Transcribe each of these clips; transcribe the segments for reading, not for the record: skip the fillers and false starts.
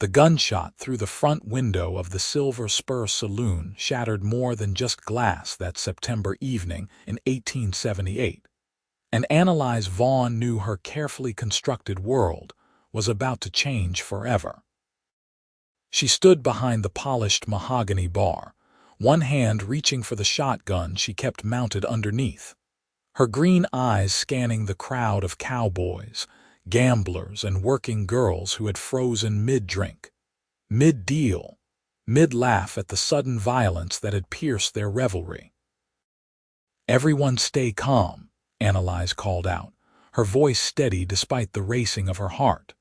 The gunshot through the front window of the Silver Spur Saloon shattered more than just glass that September evening in 1878, and Annalise Vaughn knew her carefully constructed world was about to change forever. She stood behind the polished mahogany bar, one hand reaching for the shotgun she kept mounted underneath, her green eyes scanning the crowd of cowboys, gamblers, and working girls who had frozen mid-drink, mid-deal, mid-laugh at the sudden violence that had pierced their revelry. "Everyone stay calm," Annalise called out, her voice steady despite the racing of her heart.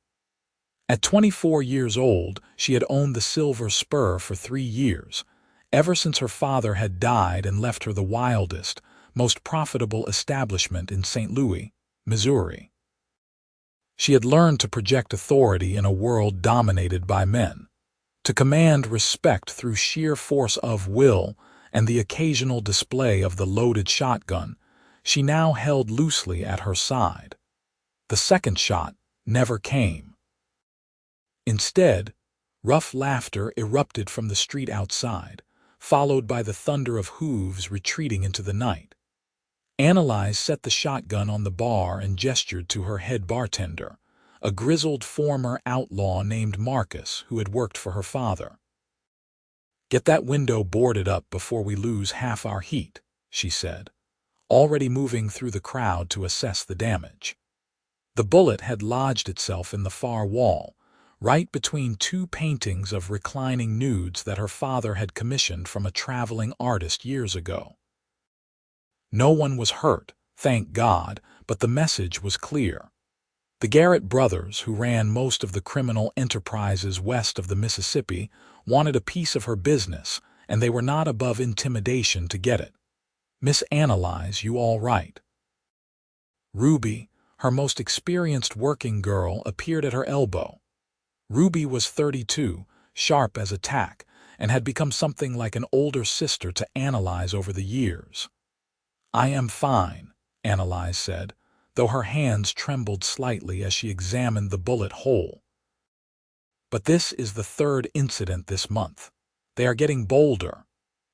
At 24 years old, she had owned the Silver Spur for 3 years, ever since her father had died and left her the wildest, most profitable establishment in St. Louis, Missouri. She had learned to project authority in a world dominated by men, to command respect through sheer force of will and the occasional display of the loaded shotgun she now held loosely at her side. The second shot never came. Instead, rough laughter erupted from the street outside, followed by the thunder of hooves retreating into the night. Annalise set the shotgun on the bar and gestured to her head bartender, a grizzled former outlaw named Marcus who had worked for her father. "Get that window boarded up before we lose half our heat," she said, already moving through the crowd to assess the damage. The bullet had lodged itself in the far wall, right between 2 paintings of reclining nudes that her father had commissioned from a traveling artist years ago. No one was hurt, thank God, but the message was clear. The Garrett brothers, who ran most of the criminal enterprises west of the Mississippi, wanted a piece of her business, and they were not above intimidation to get it. "Miss Annalise, you all right?" Ruby, her most experienced working girl, appeared at her elbow. Ruby was 32, sharp as a tack, and had become something like an older sister to Annalise over the years. "I am fine," Annalise said, though her hands trembled slightly as she examined the bullet hole. "But this is the 3rd incident this month. They are getting bolder.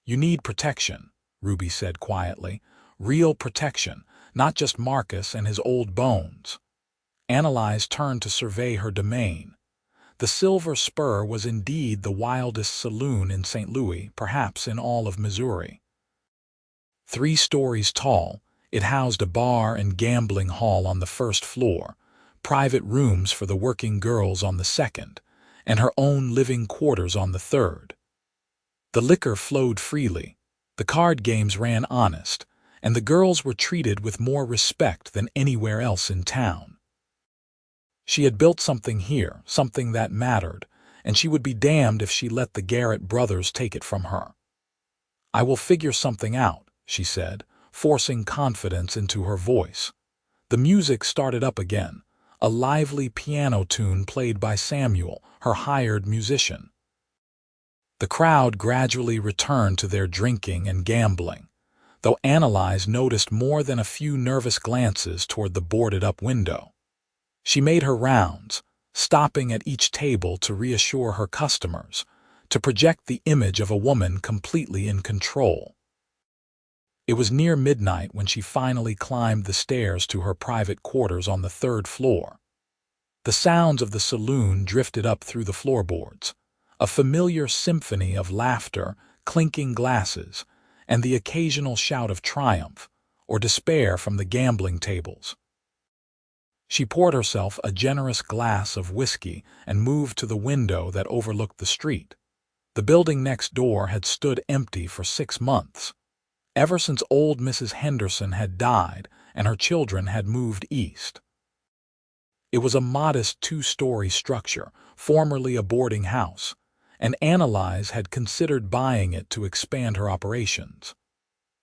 You need protection," Ruby said quietly. "Real protection, not just Marcus and his old bones." Annalise turned to survey her domain. The Silver Spur was indeed the wildest saloon in St. Louis, perhaps in all of Missouri. 3 stories tall, it housed a bar and gambling hall on the 1st floor, private rooms for the working girls on the 2nd, and her own living quarters on the 3rd. The liquor flowed freely, the card games ran honest, and the girls were treated with more respect than anywhere else in town. She had built something here, something that mattered, and she would be damned if she let the Garrett brothers take it from her. "I will figure something out," she said, forcing confidence into her voice. The music started up again, a lively piano tune played by Samuel, her hired musician. The crowd gradually returned to their drinking and gambling, though Annalise noticed more than a few nervous glances toward the boarded-up window. She made her rounds, stopping at each table to reassure her customers, to project the image of a woman completely in control. It was near midnight when she finally climbed the stairs to her private quarters on the 3rd floor. The sounds of the saloon drifted up through the floorboards, a familiar symphony of laughter, clinking glasses, and the occasional shout of triumph or despair from the gambling tables. She poured herself a generous glass of whiskey and moved to the window that overlooked the street. The building next door had stood empty for 6 months, ever since old Mrs. Henderson had died and her children had moved east. It was a modest 2-story structure, formerly a boarding house, and Annalise had considered buying it to expand her operations.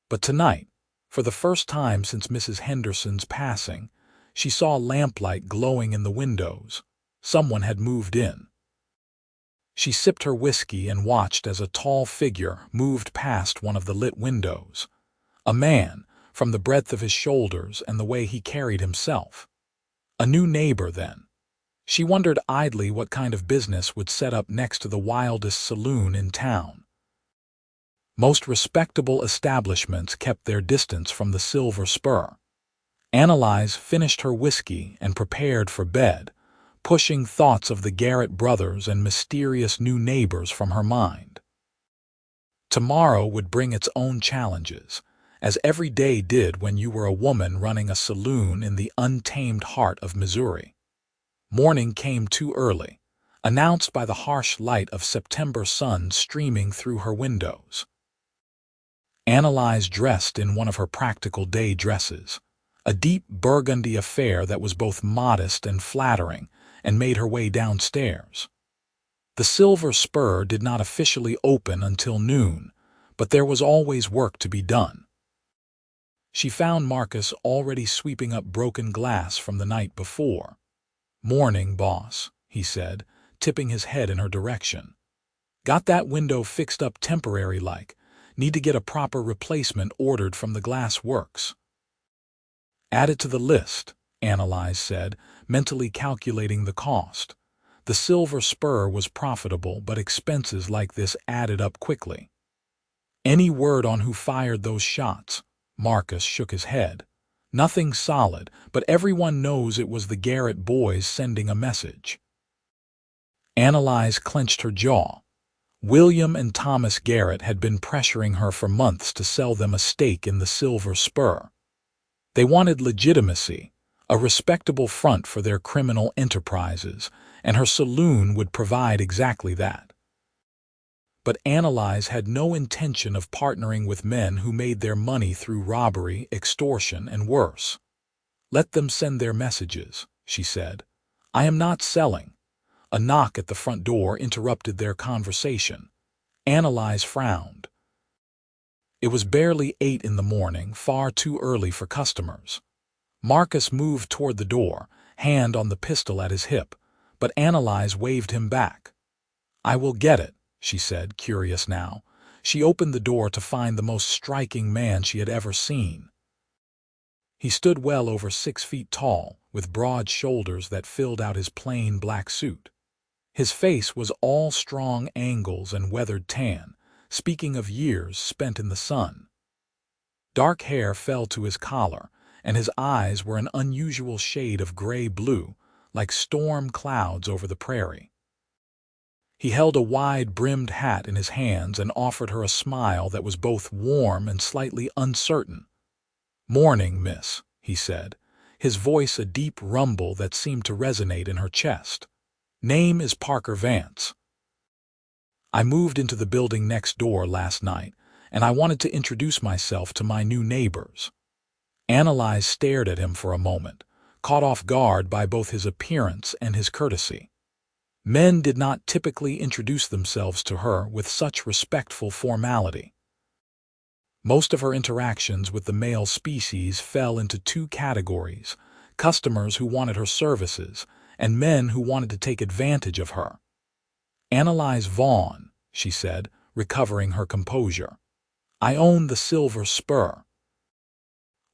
But tonight, for the first time since Mrs. Henderson's passing, she saw lamplight glowing in the windows. Someone had moved in. She sipped her whiskey and watched as a tall figure moved past one of the lit windows. A man, from the breadth of his shoulders and the way he carried himself. A new neighbor, then. She wondered idly what kind of business would set up next to the wildest saloon in town. Most respectable establishments kept their distance from the Silver Spur. Annalise finished her whiskey and prepared for bed, pushing thoughts of the Garrett brothers and mysterious new neighbors from her mind. Tomorrow would bring its own challenges, as every day did when you were a woman running a saloon in the untamed heart of Missouri. Morning came too early, announced by the harsh light of September sun streaming through her windows. Annalise dressed in one of her practical day dresses, a deep burgundy affair that was both modest and flattering, and made her way downstairs. The Silver Spur did not officially open until noon, but there was always work to be done. She found Marcus already sweeping up broken glass from the night before. "Morning, boss," he said, tipping his head in her direction. "Got that window fixed up temporary-like. Need to get a proper replacement ordered from the glass works." "Add it to the list," Annalise said, mentally calculating the cost. The Silver Spur was profitable, but expenses like this added up quickly. "Any word on who fired those shots?" Marcus shook his head. "Nothing solid, but everyone knows it was the Garrett boys sending a message." Annalise clenched her jaw. William and Thomas Garrett had been pressuring her for months to sell them a stake in the Silver Spur. They wanted legitimacy, a respectable front for their criminal enterprises, and her saloon would provide exactly that. But Annalise had no intention of partnering with men who made their money through robbery, extortion, and worse. "Let them send their messages," she said. "I am not selling." A knock at the front door interrupted their conversation. Annalise frowned. It was barely 8 in the morning, far too early for customers. Marcus moved toward the door, hand on the pistol at his hip, but Annalise waved him back. "I will get it," she said, curious now. She opened the door to find the most striking man she had ever seen. He stood well over 6 feet tall, with broad shoulders that filled out his plain black suit. His face was all strong angles and weathered tan, speaking of years spent in the sun. Dark hair fell to his collar, and his eyes were an unusual shade of gray-blue, like storm clouds over the prairie. He held a wide-brimmed hat in his hands and offered her a smile that was both warm and slightly uncertain. "Morning, miss," he said, his voice a deep rumble that seemed to resonate in her chest. "Name is Parker Vance. I moved into the building next door last night, and I wanted to introduce myself to my new neighbors." Annalise stared at him for a moment, caught off guard by both his appearance and his courtesy. Men did not typically introduce themselves to her with such respectful formality. Most of her interactions with the male species fell into 2 categories: customers who wanted her services, and men who wanted to take advantage of her. "Annalise Vaughn," she said, recovering her composure. "I own the Silver Spur."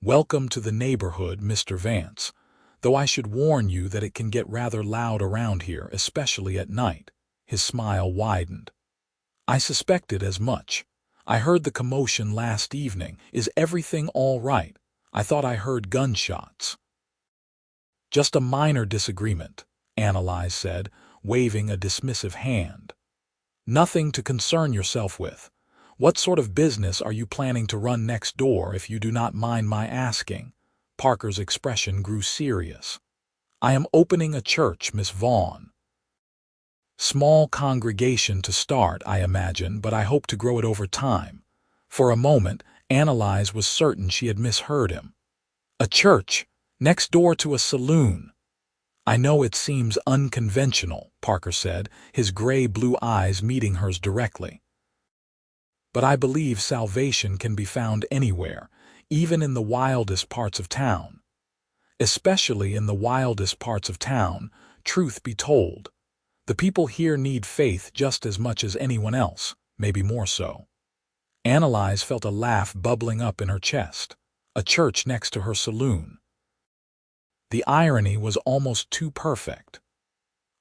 "Welcome to the neighborhood, Mr. Vance, though I should warn you that it can get rather loud around here, especially at night." His smile widened. "I suspected as much. I heard the commotion last evening. Is everything all right? I thought I heard gunshots." "Just a minor disagreement," Annalise said, waving a dismissive hand. "Nothing to concern yourself with. What sort of business are you planning to run next door, if you do not mind my asking?" Parker's expression grew serious. "I am opening a church, Miss Vaughn. Small congregation to start, I imagine, but I hope to grow it over time." For a moment, Annalise was certain she had misheard him. "A church? Next door to a saloon?" "I know it seems unconventional," Parker said, his gray-blue eyes meeting hers directly. "But I believe salvation can be found anywhere, even in the wildest parts of town. Especially in the wildest parts of town, truth be told. The people here need faith just as much as anyone else, maybe more so." Annalise felt a laugh bubbling up in her chest. A church next to her saloon. The irony was almost too perfect.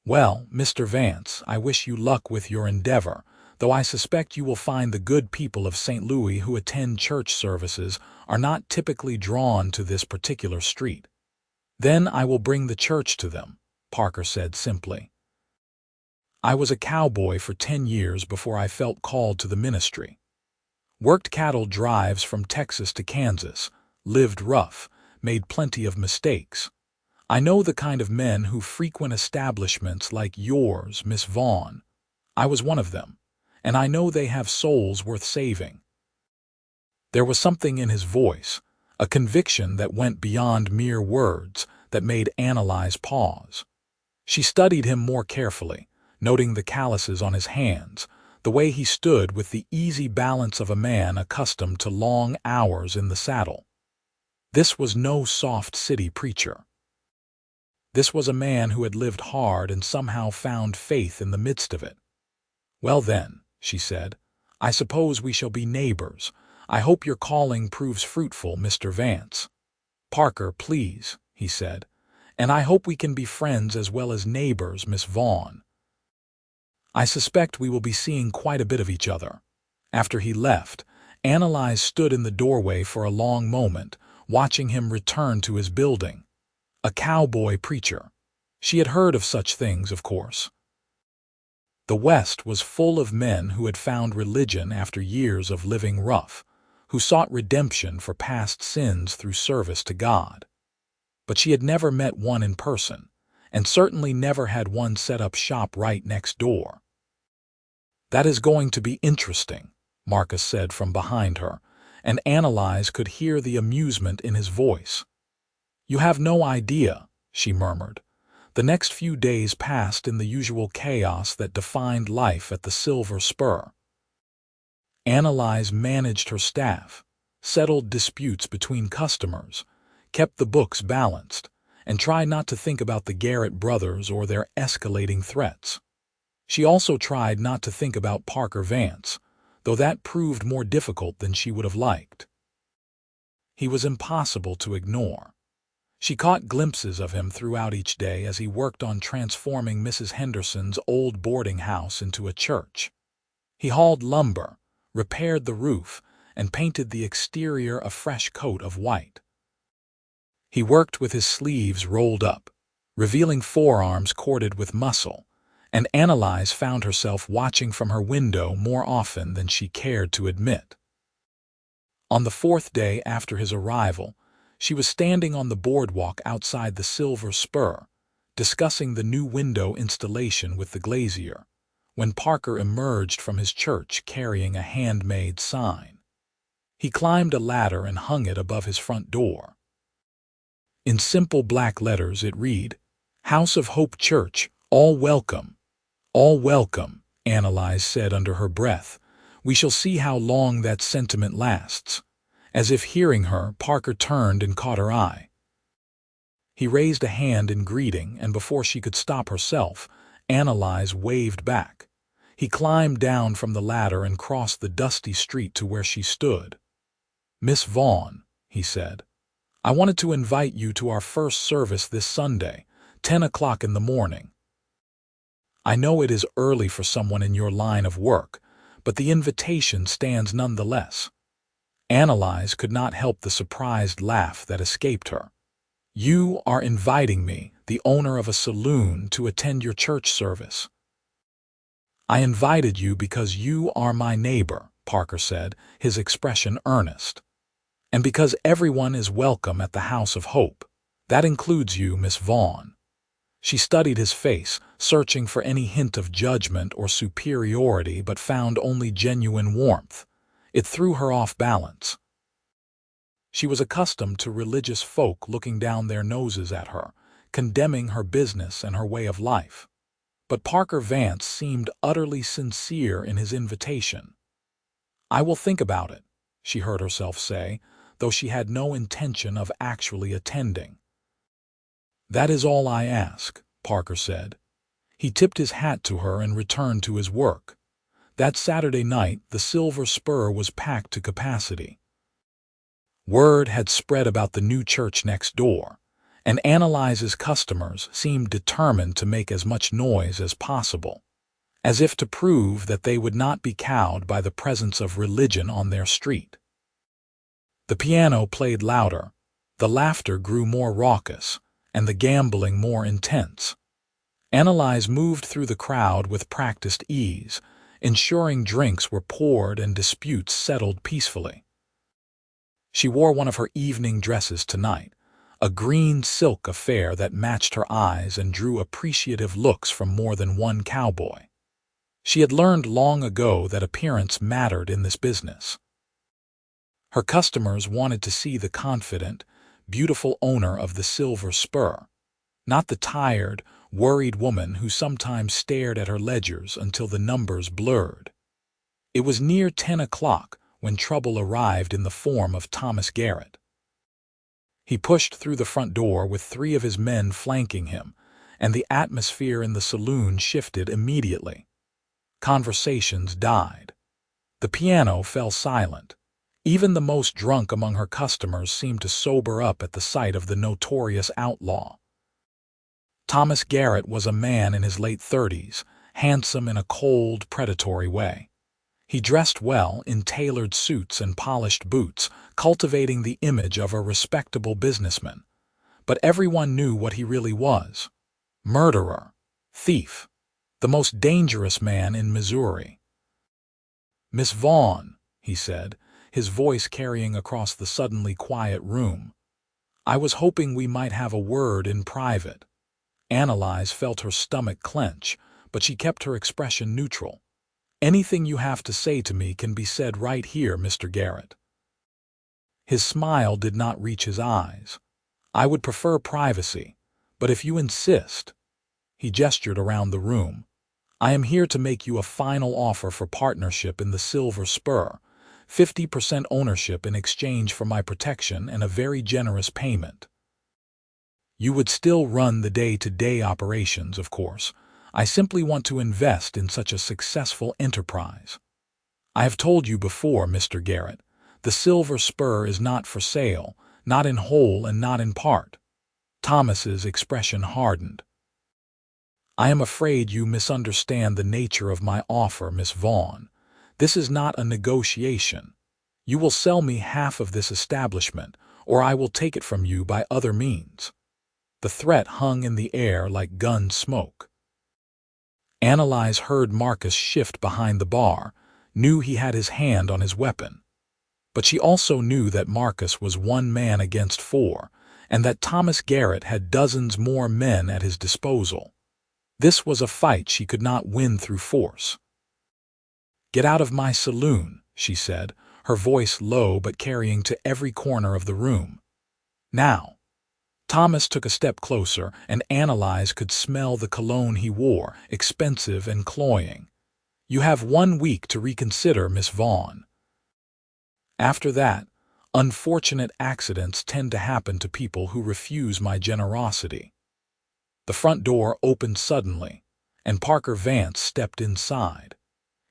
"Well, Mr. Vance, I wish you luck with your endeavor, though I suspect you will find the good people of St. Louis who attend church services are not typically drawn to this particular street." "Then I will bring the church to them," Parker said simply. "I was a cowboy for 10 years before I felt called to the ministry. Worked cattle drives from Texas to Kansas, lived rough, made plenty of mistakes. I know the kind of men who frequent establishments like yours, Miss Vaughn. I was one of them, and I know they have souls worth saving." There was something in his voice, a conviction that went beyond mere words, that made Annalise pause. She studied him more carefully, noting the calluses on his hands, the way he stood with the easy balance of a man accustomed to long hours in the saddle. This was no soft city preacher. This was a man who had lived hard and somehow found faith in the midst of it. "Well then," she said, "I suppose we shall be neighbors. I hope your calling proves fruitful, Mr. Vance." "Parker, please," he said, "and I hope we can be friends as well as neighbors, Miss Vaughn. I suspect we will be seeing quite a bit of each other." After he left, Annalise stood in the doorway for a long moment, watching him return to his building. A cowboy-preacher. She had heard of such things, of course. The West was full of men who had found religion after years of living rough, who sought redemption for past sins through service to God. But she had never met one in person, and certainly never had one set up shop right next door. "That is going to be interesting," Marcus said from behind her, and Annalise could hear the amusement in his voice. "You have no idea," she murmured. The next few days passed in the usual chaos that defined life at the Silver Spur. Annalise managed her staff, settled disputes between customers, kept the books balanced, and tried not to think about the Garrett brothers or their escalating threats. She also tried not to think about Parker Vance, though that proved more difficult than she would have liked. He was impossible to ignore. She caught glimpses of him throughout each day as he worked on transforming Mrs. Henderson's old boarding house into a church. He hauled lumber, repaired the roof, and painted the exterior a fresh coat of white. He worked with his sleeves rolled up, revealing forearms corded with muscle, and Annalise found herself watching from her window more often than she cared to admit. On the 4th day after his arrival, she was standing on the boardwalk outside the Silver Spur, discussing the new window installation with the glazier, when Parker emerged from his church carrying a handmade sign. He climbed a ladder and hung it above his front door. In simple black letters it read, "House of Hope Church, all welcome." "All welcome," Annalise said under her breath. "We shall see how long that sentiment lasts." As if hearing her, Parker turned and caught her eye. He raised a hand in greeting, and before she could stop herself, Annalise waved back. He climbed down from the ladder and crossed the dusty street to where she stood. "Miss Vaughn," he said, "I wanted to invite you to our first service this Sunday, 10 o'clock in the morning. I know it is early for someone in your line of work, but the invitation stands nonetheless." Annalise could not help the surprised laugh that escaped her. "You are inviting me, the owner of a saloon, to attend your church service." "I invited you because you are my neighbor," Parker said, his expression earnest. "And because everyone is welcome at the House of Hope. That includes you, Miss Vaughn." She studied his face, searching for any hint of judgment or superiority, but found only genuine warmth. It threw her off balance. She was accustomed to religious folk looking down their noses at her, condemning her business and her way of life. But Parker Vance seemed utterly sincere in his invitation. "I will think about it," she heard herself say, though she had no intention of actually attending. "That is all I ask," Parker said. He tipped his hat to her and returned to his work. That Saturday night, the Silver Spur was packed to capacity. Word had spread about the new church next door, and Annalise's customers seemed determined to make as much noise as possible, as if to prove that they would not be cowed by the presence of religion on their street. The piano played louder, the laughter grew more raucous, and the gambling more intense. Annalise moved through the crowd with practiced ease, ensuring drinks were poured and disputes settled peacefully. She wore one of her evening dresses tonight, a green silk affair that matched her eyes and drew appreciative looks from more than one cowboy. She had learned long ago that appearance mattered in this business. Her customers wanted to see the confident, beautiful owner of the silver spur, not the tired, worried woman who sometimes stared at her ledgers until the numbers blurred. It was near 10 o'clock when trouble arrived in the form of Thomas Garrett. He pushed through the front door with 3 of his men flanking him, and the atmosphere in the saloon shifted immediately. Conversations died. The piano fell silent. Even the most drunk among her customers seemed to sober up at the sight of the notorious outlaw. Thomas Garrett was a man in his late 30s, handsome in a cold, predatory way. He dressed well in tailored suits and polished boots, cultivating the image of a respectable businessman. But everyone knew what he really was: murderer, thief, the most dangerous man in Missouri. "Miss Vaughn," he said, his voice carrying across the suddenly quiet room, "I was hoping we might have a word in private." Annalise felt her stomach clench, but she kept her expression neutral. "Anything you have to say to me can be said right here, Mr. Garrett." His smile did not reach his eyes. "I would prefer privacy, but if you insist—" He gestured around the room. "I am here to make you a final offer for partnership in the Silver Spur, 50% ownership in exchange for my protection and a very generous payment. You would still run the day-to-day operations, of course. I simply want to invest in such a successful enterprise. I have told you before, Mr. Garrett, the Silver Spur is not for sale, not in whole and not in part." Thomas's expression hardened. "I am afraid you misunderstand the nature of my offer, Miss Vaughn. This is not a negotiation. You will sell me half of this establishment, or I will take it from you by other means." The threat hung in the air like gun smoke. Annalise heard Marcus shift behind the bar, knew he had his hand on his weapon. But she also knew that Marcus was 1 man against 4, and that Thomas Garrett had dozens more men at his disposal. This was a fight she could not win through force. "Get out of my saloon," she said, her voice low but carrying to every corner of the room. "Now." Thomas took a step closer, and Annalise could smell the cologne he wore, expensive and cloying. "You have 1 week to reconsider, Miss Vaughn. After that, unfortunate accidents tend to happen to people who refuse my generosity." The front door opened suddenly, and Parker Vance stepped inside.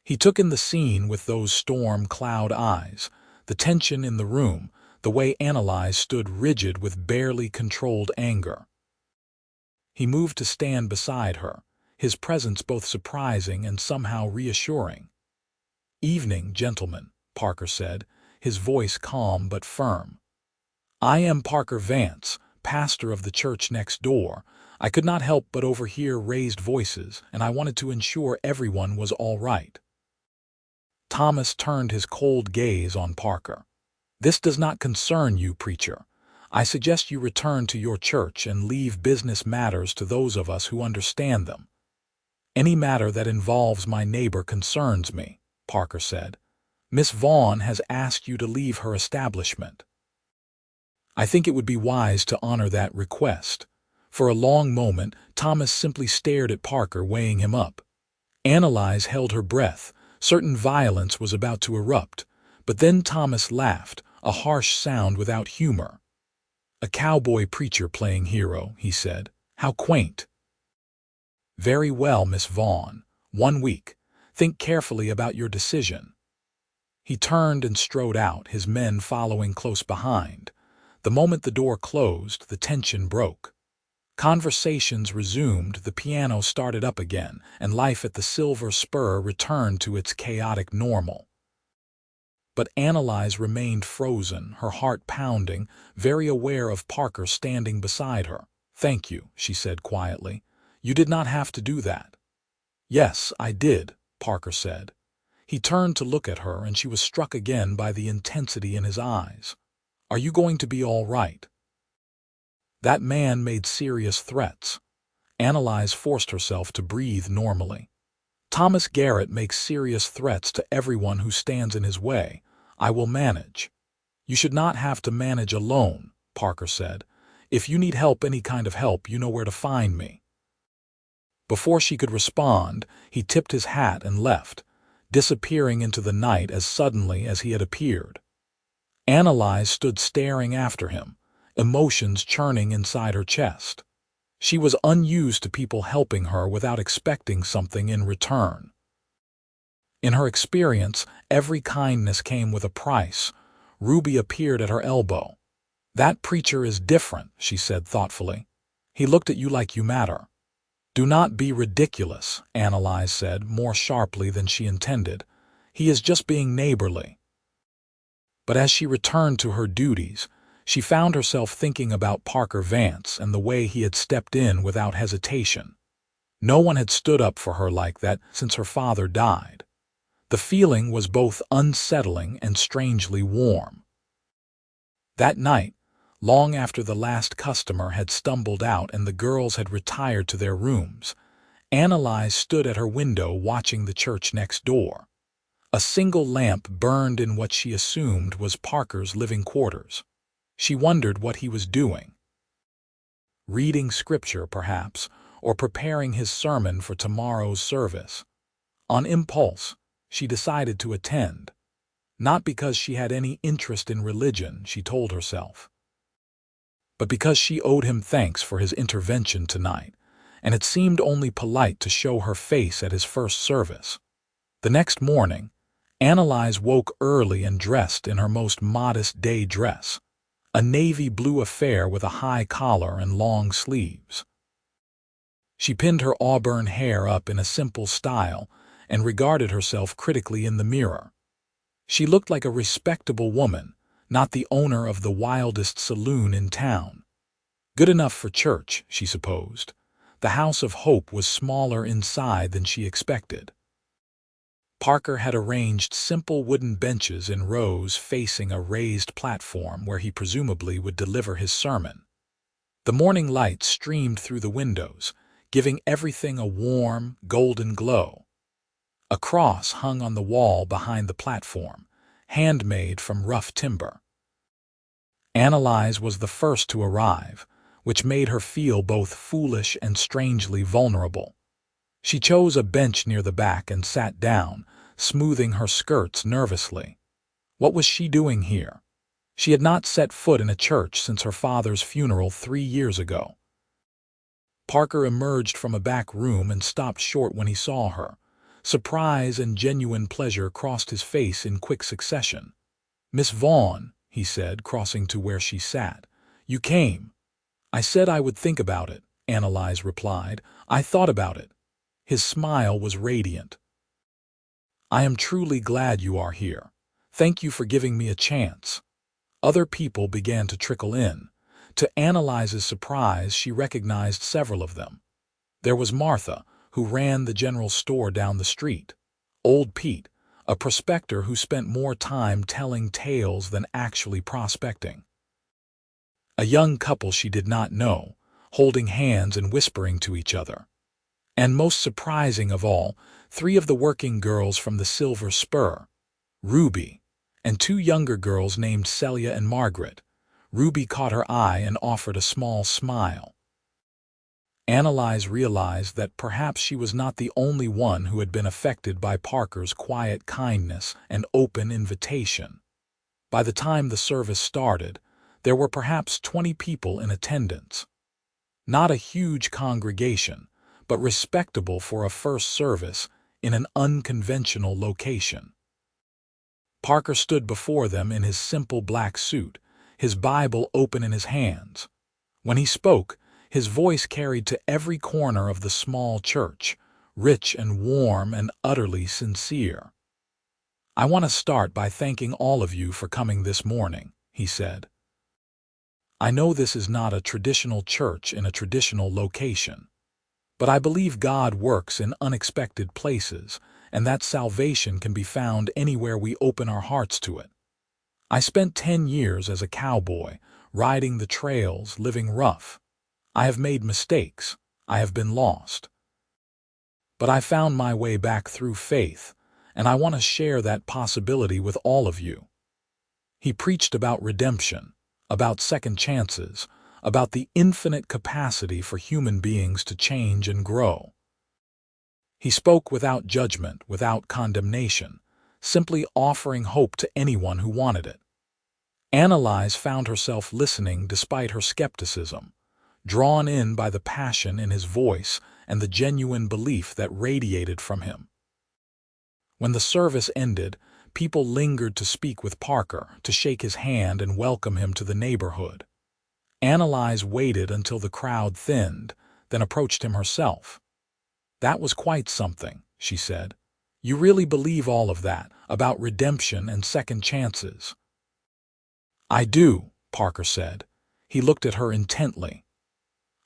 He took in the scene with those storm cloud eyes, the tension in the room, the way Annalise stood rigid with barely controlled anger. He moved to stand beside her, his presence both surprising and somehow reassuring. "Evening, gentlemen," Parker said, his voice calm but firm. "I am Parker Vance, pastor of the church next door. I could not help but overhear raised voices, and I wanted to ensure everyone was all right." Thomas turned his cold gaze on Parker. "This does not concern you, preacher. I suggest you return to your church and leave business matters to those of us who understand them." "Any matter that involves my neighbor concerns me," Parker said. "Miss Vaughn has asked you to leave her establishment. I think it would be wise to honor that request." For a long moment, Thomas simply stared at Parker, weighing him up. Annalise held her breath, certain violence was about to erupt, but then Thomas laughed, a harsh sound without humor. "A cowboy-preacher playing hero," he said. "How quaint." "Very well, Miss Vaughn. 1 week. Think carefully about your decision." He turned and strode out, his men following close behind. The moment the door closed, the tension broke. Conversations resumed, the piano started up again, and life at the Silver Spur returned to its chaotic normal. But Annalise remained frozen, her heart pounding, very aware of Parker standing beside her. "Thank you," she said quietly. "You did not have to do that." "Yes, I did," Parker said. He turned to look at her, and she was struck again by the intensity in his eyes. "Are you going to be all right?" That man made serious threats. Annalise forced herself to breathe normally. "Thomas Garrett makes serious threats to everyone who stands in his way. I will manage." "You should not have to manage alone," Parker said. "If you need help, any kind of help, you know where to find me." Before she could respond, he tipped his hat and left, disappearing into the night as suddenly as he had appeared. Annalise stood staring after him, emotions churning inside her chest. She was unused to people helping her without expecting something in return. In her experience, every kindness came with a price. Ruby appeared at her elbow. "That preacher is different," she said thoughtfully. "He looked at you like you matter." "Do not be ridiculous," Annalise said, more sharply than she intended. "He is just being neighborly." But as she returned to her duties, she found herself thinking about Parker Vance and the way he had stepped in without hesitation. No one had stood up for her like that since her father died. The feeling was both unsettling and strangely warm. That night, long after the last customer had stumbled out and the girls had retired to their rooms, Annalise stood at her window watching the church next door. A single lamp burned in what she assumed was Parker's living quarters. She wondered what he was doing. Reading scripture, perhaps, or preparing his sermon for tomorrow's service. On impulse, she decided to attend. Not because she had any interest in religion, she told herself, but because she owed him thanks for his intervention tonight, and it seemed only polite to show her face at his first service. The next morning, Annalise woke early and dressed in her most modest day dress, a navy blue affair with a high collar and long sleeves. She pinned her auburn hair up in a simple style and regarded herself critically in the mirror. She looked like a respectable woman, not the owner of the Wildest saloon in town. Good enough for church, she supposed. The House of Hope was smaller inside than she expected. Parker had arranged simple wooden benches in rows facing a raised platform where he presumably would deliver his sermon. The morning light streamed through the windows, giving everything a warm, golden glow. A cross hung on the wall behind the platform, handmade from rough timber. Annalise was the first to arrive, which made her feel both foolish and strangely vulnerable. She chose a bench near the back and sat down, smoothing her skirts nervously. What was she doing here? She had not set foot in a church since her father's funeral 3 years ago. Parker emerged from a back room and stopped short when he saw her. Surprise and genuine pleasure crossed his face in quick succession. "Miss Vaughn," he said, crossing to where she sat. "You came." "I said I would think about it," Annalise replied. "I thought about it." His smile was radiant. "I am truly glad you are here. Thank you for giving me a chance." Other people began to trickle in. To Annalise's surprise, she recognized several of them. There was Martha, who ran the general store down the street. Old Pete, a prospector who spent more time telling tales than actually prospecting. A young couple she did not know, holding hands and whispering to each other. And most surprising of all, 3 of the working girls from the Silver Spur, Ruby, and 2 younger girls named Celia and Margaret. Ruby caught her eye and offered a small smile. Annalise realized that perhaps she was not the only one who had been affected by Parker's quiet kindness and open invitation. By the time the service started, there were perhaps 20 people in attendance. Not a huge congregation, but respectable for a first service in an unconventional location. Parker stood before them in his simple black suit, his Bible open in his hands. When he spoke, his voice carried to every corner of the small church, rich and warm and utterly sincere. "I want to start by thanking all of you for coming this morning," he said. "I know this is not a traditional church in a traditional location, but I believe God works in unexpected places, and that salvation can be found anywhere we open our hearts to it. I spent 10 years as a cowboy, riding the trails, living rough. I have made mistakes. I have been lost. But I found my way back through faith, and I want to share that possibility with all of you." He preached about redemption, about second chances, about the infinite capacity for human beings to change and grow. He spoke without judgment, without condemnation, simply offering hope to anyone who wanted it. Annalise found herself listening despite her skepticism, drawn in by the passion in his voice and the genuine belief that radiated from him. When the service ended, people lingered to speak with Parker, to shake his hand and welcome him to the neighborhood. Annalise waited until the crowd thinned, then approached him herself. "That was quite something," she said. "You really believe all of that, about redemption and second chances?" "I do," Parker said. He looked at her intently.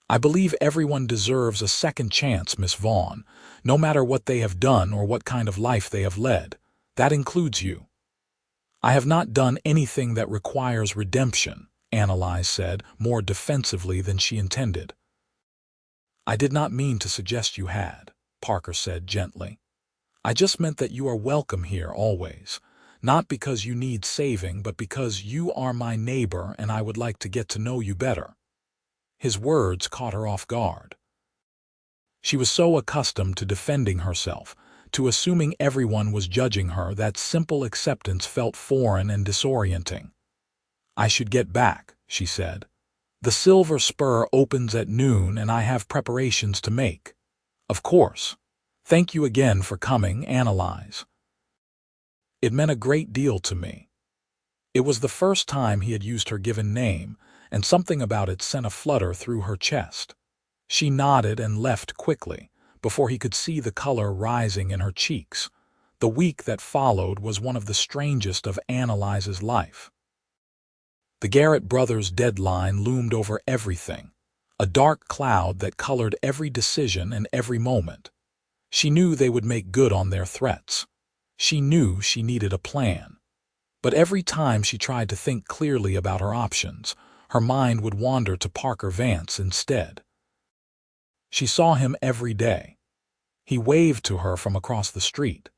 "I believe everyone deserves a second chance, Miss Vaughn, no matter what they have done or what kind of life they have led. That includes you." "I have not done anything that requires redemption," Annalise said, more defensively than she intended. "I did not mean to suggest you had," Parker said gently. "I just meant that you are welcome here always, not because you need saving, but because you are my neighbor and I would like to get to know you better." His words caught her off guard. She was so accustomed to defending herself, to assuming everyone was judging her, that simple acceptance felt foreign and disorienting. "I should get back," she said. "The Silver Spur opens at noon and I have preparations to make." "Of course. Thank you again for coming, Annalise." It meant a great deal to me. It was the first time he had used her given name, and something about it sent a flutter through her chest. She nodded and left quickly, before he could see the color rising in her cheeks. The week that followed was one of the strangest of Annalise's life. The Garrett brothers' deadline loomed over everything, a dark cloud that colored every decision and every moment. She knew they would make good on their threats. She knew she needed a plan. But every time she tried to think clearly about her options, her mind would wander to Parker Vance instead. She saw him every day. He waved to her from across the street.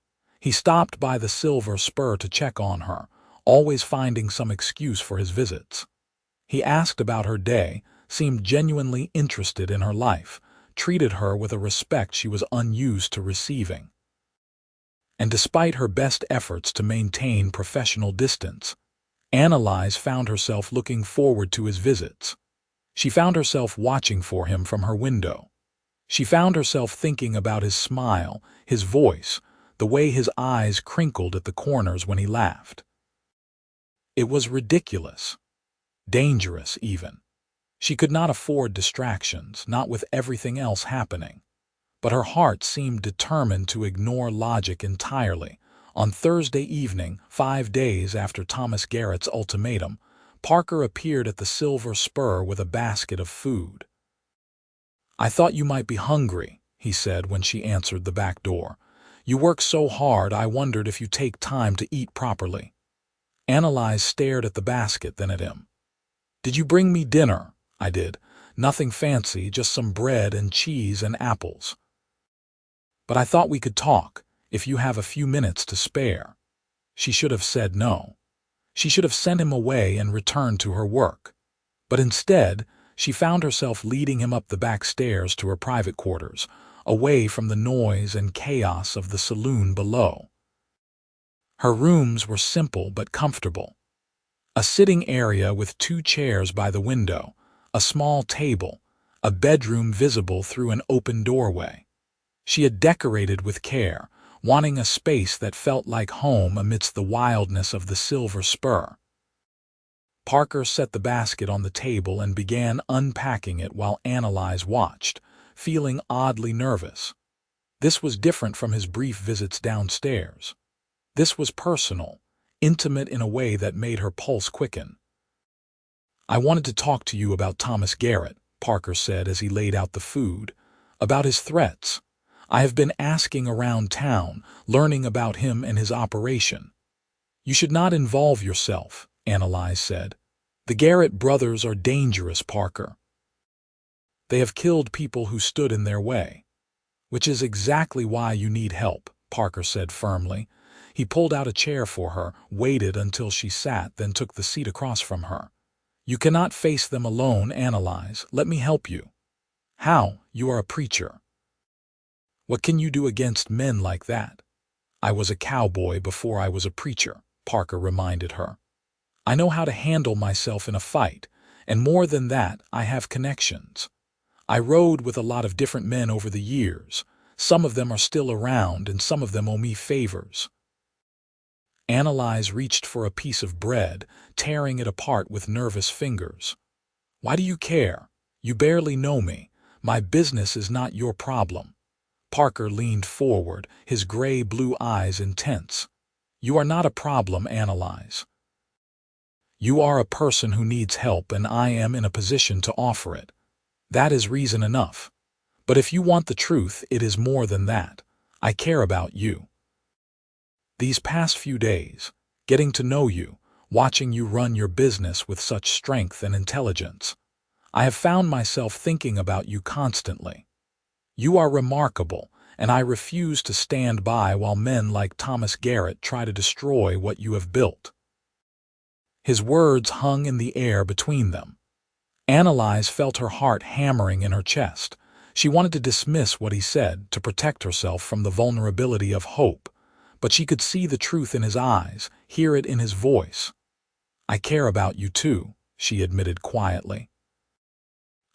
He stopped by the Silver Spur to check on her, always finding some excuse for his visits. He asked about her day, seemed genuinely interested in her life, treated her with a respect she was unused to receiving. And despite her best efforts to maintain professional distance, Annalise found herself looking forward to his visits. She found herself watching for him from her window. She found herself thinking about his smile, his voice, the way his eyes crinkled at the corners when he laughed. It was ridiculous, dangerous even. She could not afford distractions, not with everything else happening. But her heart seemed determined to ignore logic entirely. On Thursday evening, 5 days after Thomas Garrett's ultimatum, Parker appeared at the Silver Spur with a basket of food. "I thought you might be hungry," he said when she answered the back door. "You work so hard, I wondered if you take time to eat properly." Annalise stared at the basket, then at him. "Did you bring me dinner?" "I did. Nothing fancy, just some bread and cheese and apples." "But I thought we could talk, if you have a few minutes to spare." She should have said no. She should have sent him away and returned to her work. But instead, she found herself leading him up the back stairs to her private quarters, away from the noise and chaos of the saloon below. Her rooms were simple but comfortable. A sitting area with 2 chairs by the window, a small table, a bedroom visible through an open doorway. She had decorated with care, wanting a space that felt like home amidst the wildness of the Silver Spur. Parker set the basket on the table and began unpacking it while Annalise watched, feeling oddly nervous. This was different from his brief visits downstairs. This was personal, intimate in a way that made her pulse quicken. "I wanted to talk to you about Thomas Garrett," Parker said as he laid out the food, "about his threats. I have been asking around town, learning about him and his operation." "You should not involve yourself," Annalise said. "The Garrett brothers are dangerous, Parker. They have killed people who stood in their way." "Which is exactly why you need help," Parker said firmly. He pulled out a chair for her, waited until she sat, then took the seat across from her. "You cannot face them alone, Annalise. Let me help you." "How? You are a preacher." "What can you do against men like that?" "I was a cowboy before I was a preacher," Parker reminded her. "I know how to handle myself in a fight, and more than that, I have connections. I rode with a lot of different men over the years. Some of them are still around, and some of them owe me favors." Annalise reached for a piece of bread, tearing it apart with nervous fingers. "Why do you care? You barely know me. My business is not your problem." Parker leaned forward, his gray-blue eyes intense. "You are not a problem, Annalise. You are a person who needs help, and I am in a position to offer it. That is reason enough. But if you want the truth, it is more than that. I care about you. These past few days, getting to know you, watching you run your business with such strength and intelligence, I have found myself thinking about you constantly. You are remarkable, and I refuse to stand by while men like Thomas Garrett try to destroy what you have built." His words hung in the air between them. Annalise felt her heart hammering in her chest. She wanted to dismiss what he said, to protect herself from the vulnerability of hope, but she could see the truth in his eyes, hear it in his voice. "I care about you too," she admitted quietly.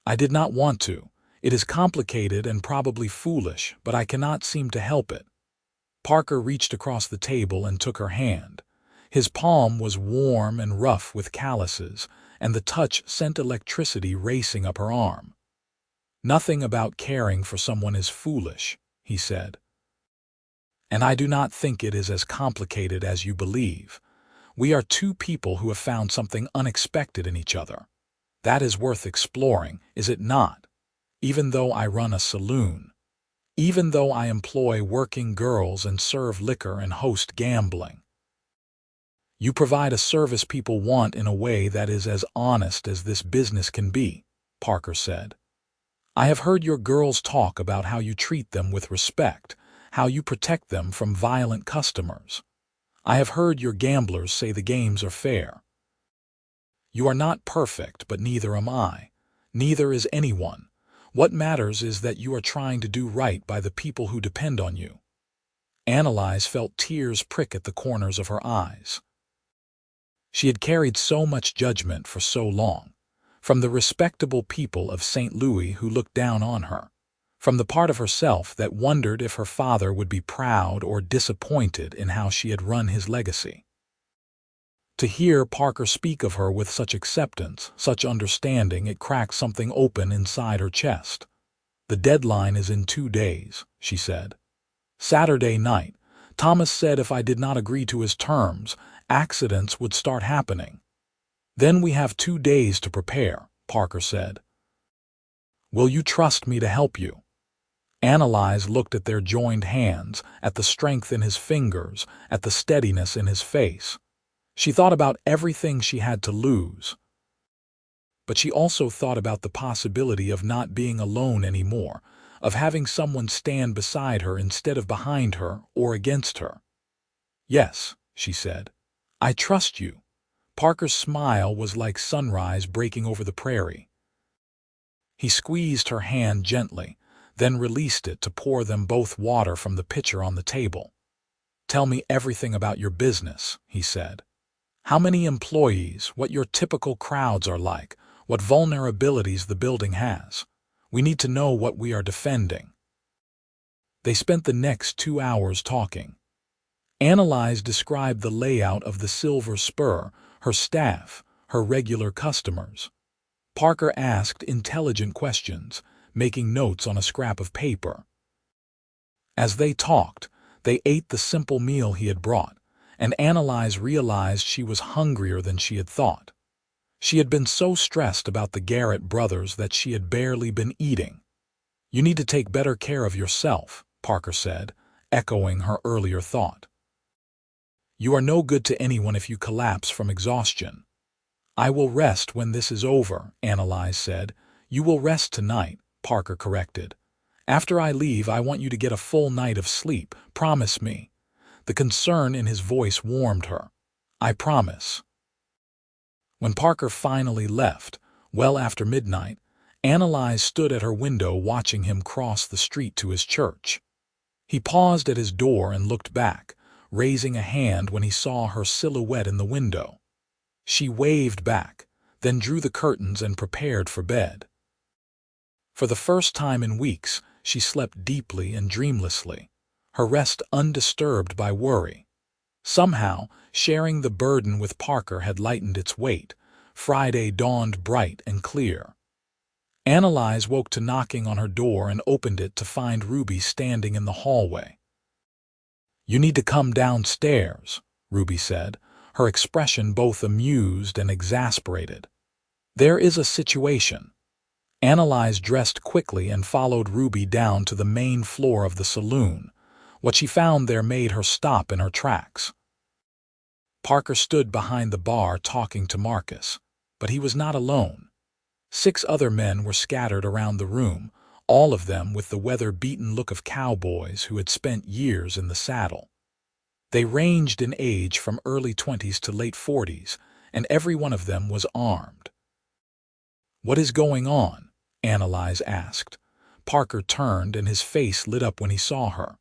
"I did not want to. It is complicated and probably foolish, but I cannot seem to help it." Parker reached across the table and took her hand. His palm was warm and rough with calluses, and the touch sent electricity racing up her arm. "Nothing about caring for someone is foolish," he said. "And I do not think it is as complicated as you believe. We are two people who have found something unexpected in each other. That is worth exploring, is it not? Even though I run a saloon, even though I employ working girls and serve liquor and host gambling. You provide a service people want in a way that is as honest as this business can be," Parker said. "I have heard your girls talk about how you treat them with respect, how you protect them from violent customers. I have heard your gamblers say the games are fair. You are not perfect, but neither am I. Neither is anyone. What matters is that you are trying to do right by the people who depend on you." Annalise felt tears prick at the corners of her eyes. She had carried so much judgment for so long, from the respectable people of St. Louis who looked down on her, from the part of herself that wondered if her father would be proud or disappointed in how she had run his legacy. To hear Parker speak of her with such acceptance, such understanding, it cracked something open inside her chest. "The deadline is in 2 days," she said. "Saturday night, Thomas said if I did not agree to his terms, accidents would start happening. Then we have 2 days to prepare," Parker said. "Will you trust me to help you?" Annalise looked at their joined hands, at the strength in his fingers, at the steadiness in his face. She thought about everything she had to lose. But she also thought about the possibility of not being alone anymore, of having someone stand beside her instead of behind her or against her. "Yes," she said. "I trust you." Parker's smile was like sunrise breaking over the prairie. He squeezed her hand gently, then released it to pour them both water from the pitcher on the table. "Tell me everything about your business," he said. "How many employees, what your typical crowds are like, what vulnerabilities the building has. We need to know what we are defending." They spent the next 2 hours talking. Annalise described the layout of the Silver Spur, her staff, her regular customers. Parker asked intelligent questions, making notes on a scrap of paper. As they talked, they ate the simple meal he had brought, and Annalise realized she was hungrier than she had thought. She had been so stressed about the Garrett brothers that she had barely been eating. "You need to take better care of yourself," Parker said, echoing her earlier thought. "You are no good to anyone if you collapse from exhaustion." "I will rest when this is over," Annalise said. "You will rest tonight," Parker corrected. "After I leave, I want you to get a full night of sleep. Promise me." The concern in his voice warmed her. "I promise." When Parker finally left, well after midnight, Annalise stood at her window watching him cross the street to his church. He paused at his door and looked back, raising a hand when he saw her silhouette in the window. She waved back, then drew the curtains and prepared for bed. For the first time in weeks, she slept deeply and dreamlessly, her rest undisturbed by worry. Somehow, sharing the burden with Parker had lightened its weight. Friday dawned bright and clear. Annalise woke to knocking on her door and opened it to find Ruby standing in the hallway. "You need to come downstairs," Ruby said, her expression both amused and exasperated. "There is a situation." Annalise dressed quickly and followed Ruby down to the main floor of the saloon. What she found there made her stop in her tracks. Parker stood behind the bar talking to Marcus, but he was not alone. 6 other men were scattered around the room, all of them with the weather-beaten look of cowboys who had spent years in the saddle. They ranged in age from early 20s to late 40s, and every one of them was armed. "What is going on?" Annalise asked. Parker turned and his face lit up when he saw her.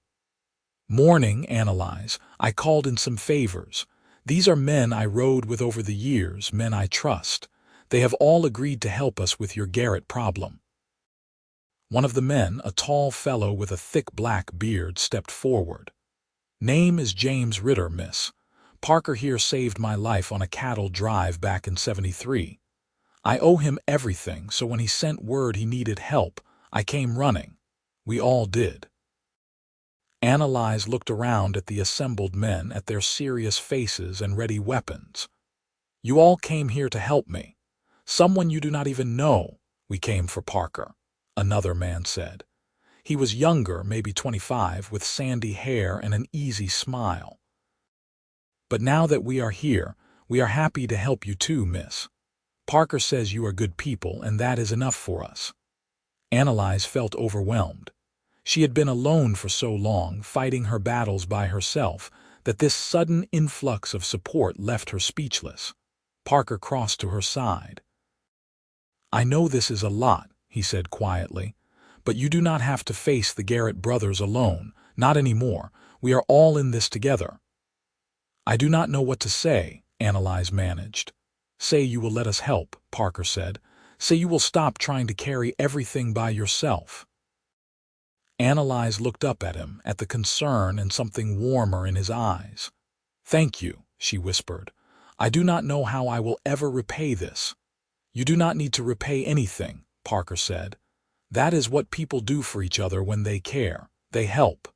"Morning, Annalise. I called in some favors. These are men I rode with over the years, men I trust. They have all agreed to help us with your Garrett problem." One of the men, a tall fellow with a thick black beard, stepped forward. "Name is James Ritter, miss. Parker here saved my life on a cattle drive back in '73. I owe him everything, so when he sent word he needed help, I came running. We all did." Annalise looked around at the assembled men, at their serious faces and ready weapons. "You all came here to help me. Someone you do not even know." "We came for Parker," another man said. He was younger, maybe 25, with sandy hair and an easy smile. "But now that we are here, we are happy to help you too, miss. Parker says you are good people, and that is enough for us." Annalise felt overwhelmed. She had been alone for so long, fighting her battles by herself, that this sudden influx of support left her speechless. Parker crossed to her side. "I know this is a lot," he said quietly, "but you do not have to face the Garrett brothers alone, not anymore. We are all in this together." "I do not know what to say," Annalise managed. "Say you will let us help," Parker said. "Say you will stop trying to carry everything by yourself." Annalise looked up at him, at the concern and something warmer in his eyes. "Thank you," she whispered. "I do not know how I will ever repay this." "You do not need to repay anything," Parker said. "That is what people do for each other when they care. They help."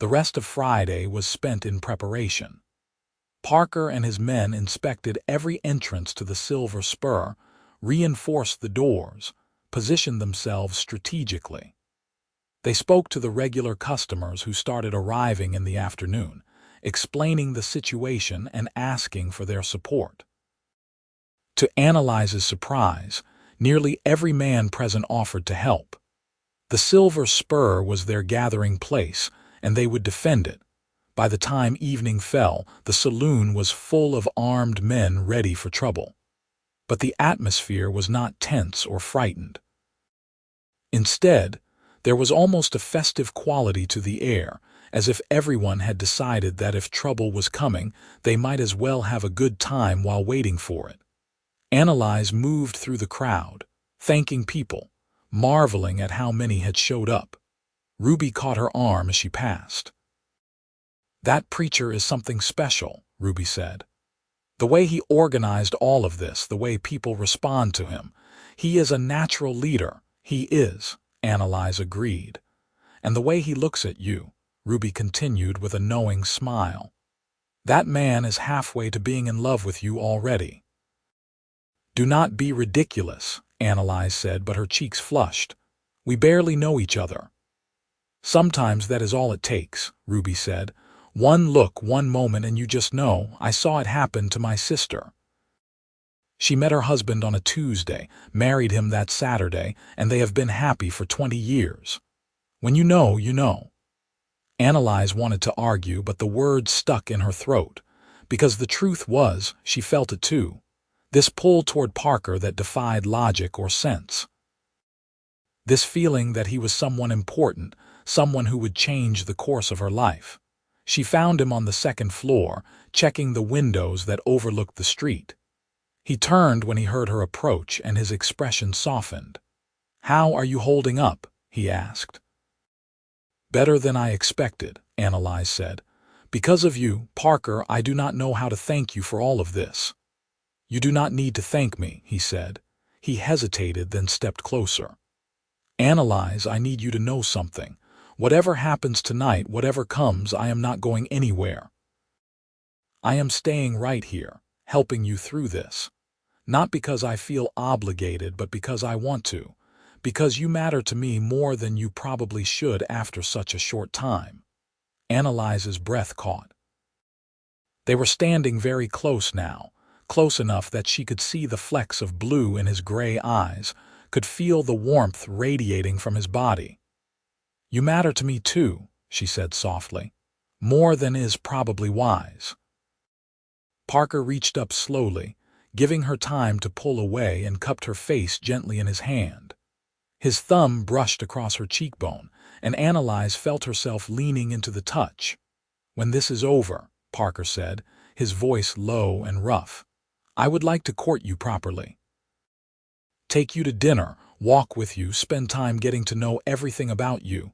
The rest of Friday was spent in preparation. Parker and his men inspected every entrance to the Silver Spur, reinforced the doors, positioned themselves strategically. They spoke to the regular customers who started arriving in the afternoon, explaining the situation and asking for their support. To Annalise's surprise, nearly every man present offered to help. The Silver Spur was their gathering place, and they would defend it. By the time evening fell, the saloon was full of armed men ready for trouble. But the atmosphere was not tense or frightened. Instead, there was almost a festive quality to the air, as if everyone had decided that if trouble was coming, they might as well have a good time while waiting for it. Annalise moved through the crowd, thanking people, marveling at how many had showed up. Ruby caught her arm as she passed. "That preacher is something special," Ruby said. The way he organized all of this, the way people respond to him. He is a natural leader. He is, Annalise agreed. And the way he looks at you, Ruby continued with a knowing smile. That man is halfway to being in love with you already. Do not be ridiculous, Annalise said, but her cheeks flushed. We barely know each other. Sometimes that is all it takes, Ruby said. One look, one moment, and you just know. I saw it happen to my sister. She met her husband on a Tuesday, married him that Saturday, and they have been happy for 20 years. When you know, you know. Annalise wanted to argue, but the words stuck in her throat. Because the truth was, she felt it too. This pull toward Parker that defied logic or sense. This feeling that he was someone important, someone who would change the course of her life. She found him on the second floor, checking the windows that overlooked the street. He turned when he heard her approach, and his expression softened. How are you holding up? He asked. Better than I expected, Annalise said. Because of you, Parker, I do not know how to thank you for all of this. You do not need to thank me, he said. He hesitated, then stepped closer. Annalise, I need you to know something. Whatever happens tonight, whatever comes, I am not going anywhere. I am staying right here, helping you through this. Not because I feel obligated, but because I want to. Because you matter to me more than you probably should after such a short time. Annalise's breath caught. They were standing very close now, close enough that she could see the flecks of blue in his gray eyes, could feel the warmth radiating from his body. You matter to me too, she said softly. More than is probably wise. Parker reached up slowly, giving her time to pull away, and cupped her face gently in his hand. His thumb brushed across her cheekbone, and Annalise felt herself leaning into the touch. When this is over, Parker said, his voice low and rough, I would like to court you properly. Take you to dinner, walk with you, spend time getting to know everything about you.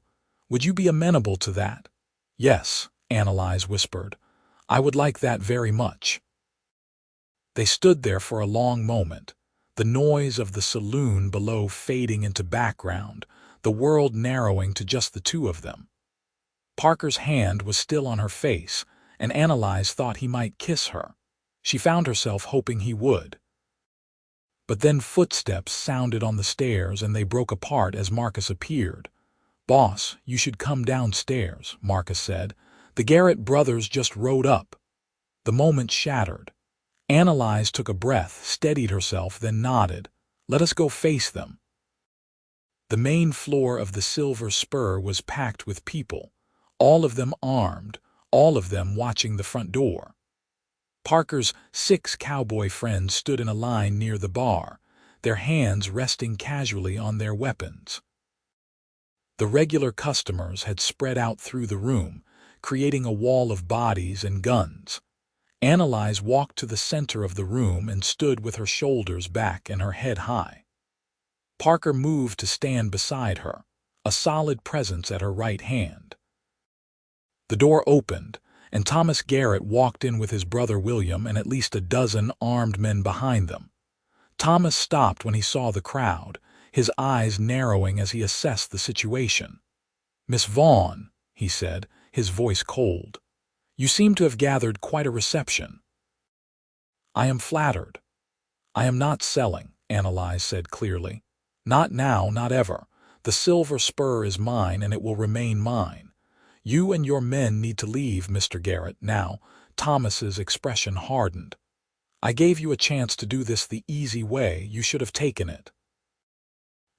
Would you be amenable to that? Yes, Annalise whispered. I would like that very much. They stood there for a long moment, the noise of the saloon below fading into background, the world narrowing to just the two of them. Parker's hand was still on her face, and Annalise thought he might kiss her. She found herself hoping he would. But then footsteps sounded on the stairs, and they broke apart as Marcus appeared. Boss, you should come downstairs, Marcus said. The Garrett brothers just rode up. The moment shattered. Annalise took a breath, steadied herself, then nodded. Let us go face them. The main floor of the Silver Spur was packed with people, all of them armed, all of them watching the front door. Parker's 6 cowboy friends stood in a line near the bar, their hands resting casually on their weapons. The regular customers had spread out through the room, creating a wall of bodies and guns. Annalise walked to the center of the room and stood with her shoulders back and her head high. Parker moved to stand beside her, a solid presence at her right hand. The door opened, and Thomas Garrett walked in with his brother William and at least a dozen armed men behind them. Thomas stopped when he saw the crowd, his eyes narrowing as he assessed the situation. Miss Vaughn, he said, his voice cold. You seem to have gathered quite a reception. I am flattered. I am not selling, Annalise said clearly. Not now, not ever. The Silver Spur is mine, and it will remain mine. You and your men need to leave, Mr. Garrett, now. Thomas's expression hardened. I gave you a chance to do this the easy way. You should have taken it.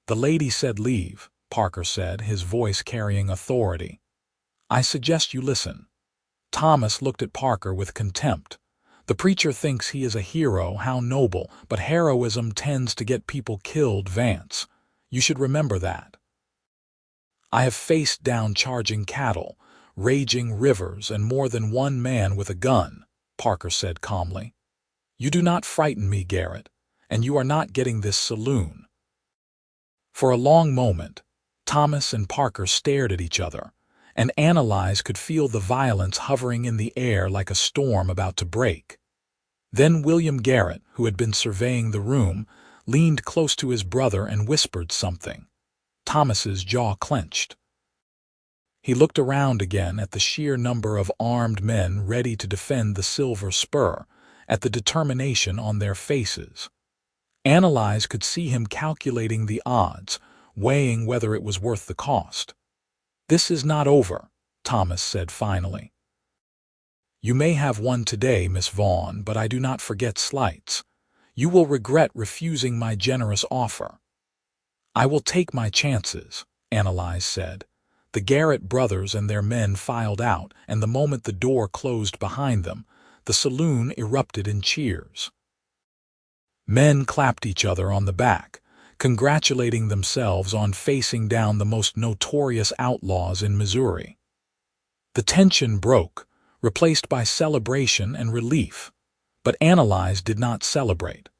The lady said leave, Parker said, his voice carrying authority. I suggest you listen. Thomas looked at Parker with contempt. The preacher thinks he is a hero, how noble, but heroism tends to get people killed, Vance. You should remember that. I have faced down charging cattle, raging rivers, and more than one man with a gun, Parker said calmly. You do not frighten me, Garrett, and you are not getting this saloon. For a long moment, Thomas and Parker stared at each other, and Annalise could feel the violence hovering in the air like a storm about to break. Then William Garrett, who had been surveying the room, leaned close to his brother and whispered something. Thomas's jaw clenched. He looked around again at the sheer number of armed men ready to defend the silver spur, at the determination on their faces. Annalise could see him calculating the odds, weighing whether it was worth the cost. "This is not over," Thomas said finally. "You may have won today, Miss Vaughn, but I do not forget slights. You will regret refusing my generous offer." "I will take my chances," Annalise said. The Garrett brothers and their men filed out, and the moment the door closed behind them, the saloon erupted in cheers. Men clapped each other on the back, congratulating themselves on facing down the most notorious outlaws in Missouri. The tension broke, replaced by celebration and relief, but Annalise did not celebrate.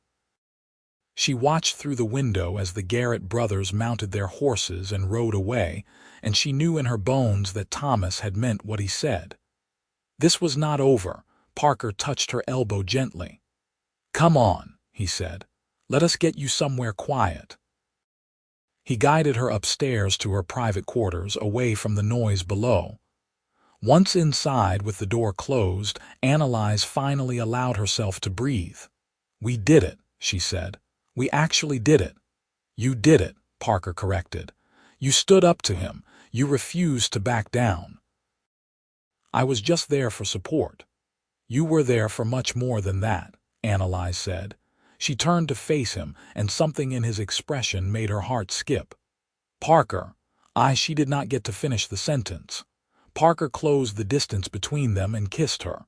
She watched through the window as the Garrett brothers mounted their horses and rode away, and she knew in her bones that Thomas had meant what he said. This was not over. Parker touched her elbow gently. "Come on," he said. "Let us get you somewhere quiet." He guided her upstairs to her private quarters, away from the noise below. Once inside, with the door closed, Annalise finally allowed herself to breathe. "We did it," she said. "We actually did it." "You did it," Parker corrected. "You stood up to him. You refused to back down." "I was just there for support." "You were there for much more than that," Annalise said. She turned to face him, and something in his expression made her heart skip. "Parker," she did not get to finish the sentence. Parker closed the distance between them and kissed her.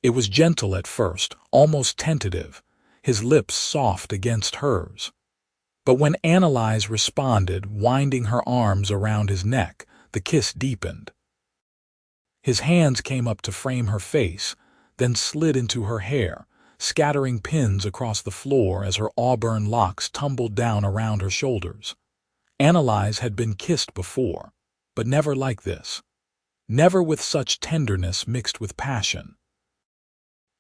It was gentle at first, almost tentative, his lips soft against hers. But when Annalise responded, winding her arms around his neck, the kiss deepened. His hands came up to frame her face, then slid into her hair, scattering pins across the floor as her auburn locks tumbled down around her shoulders. Annalise had been kissed before, but never like this. Never with such tenderness mixed with passion.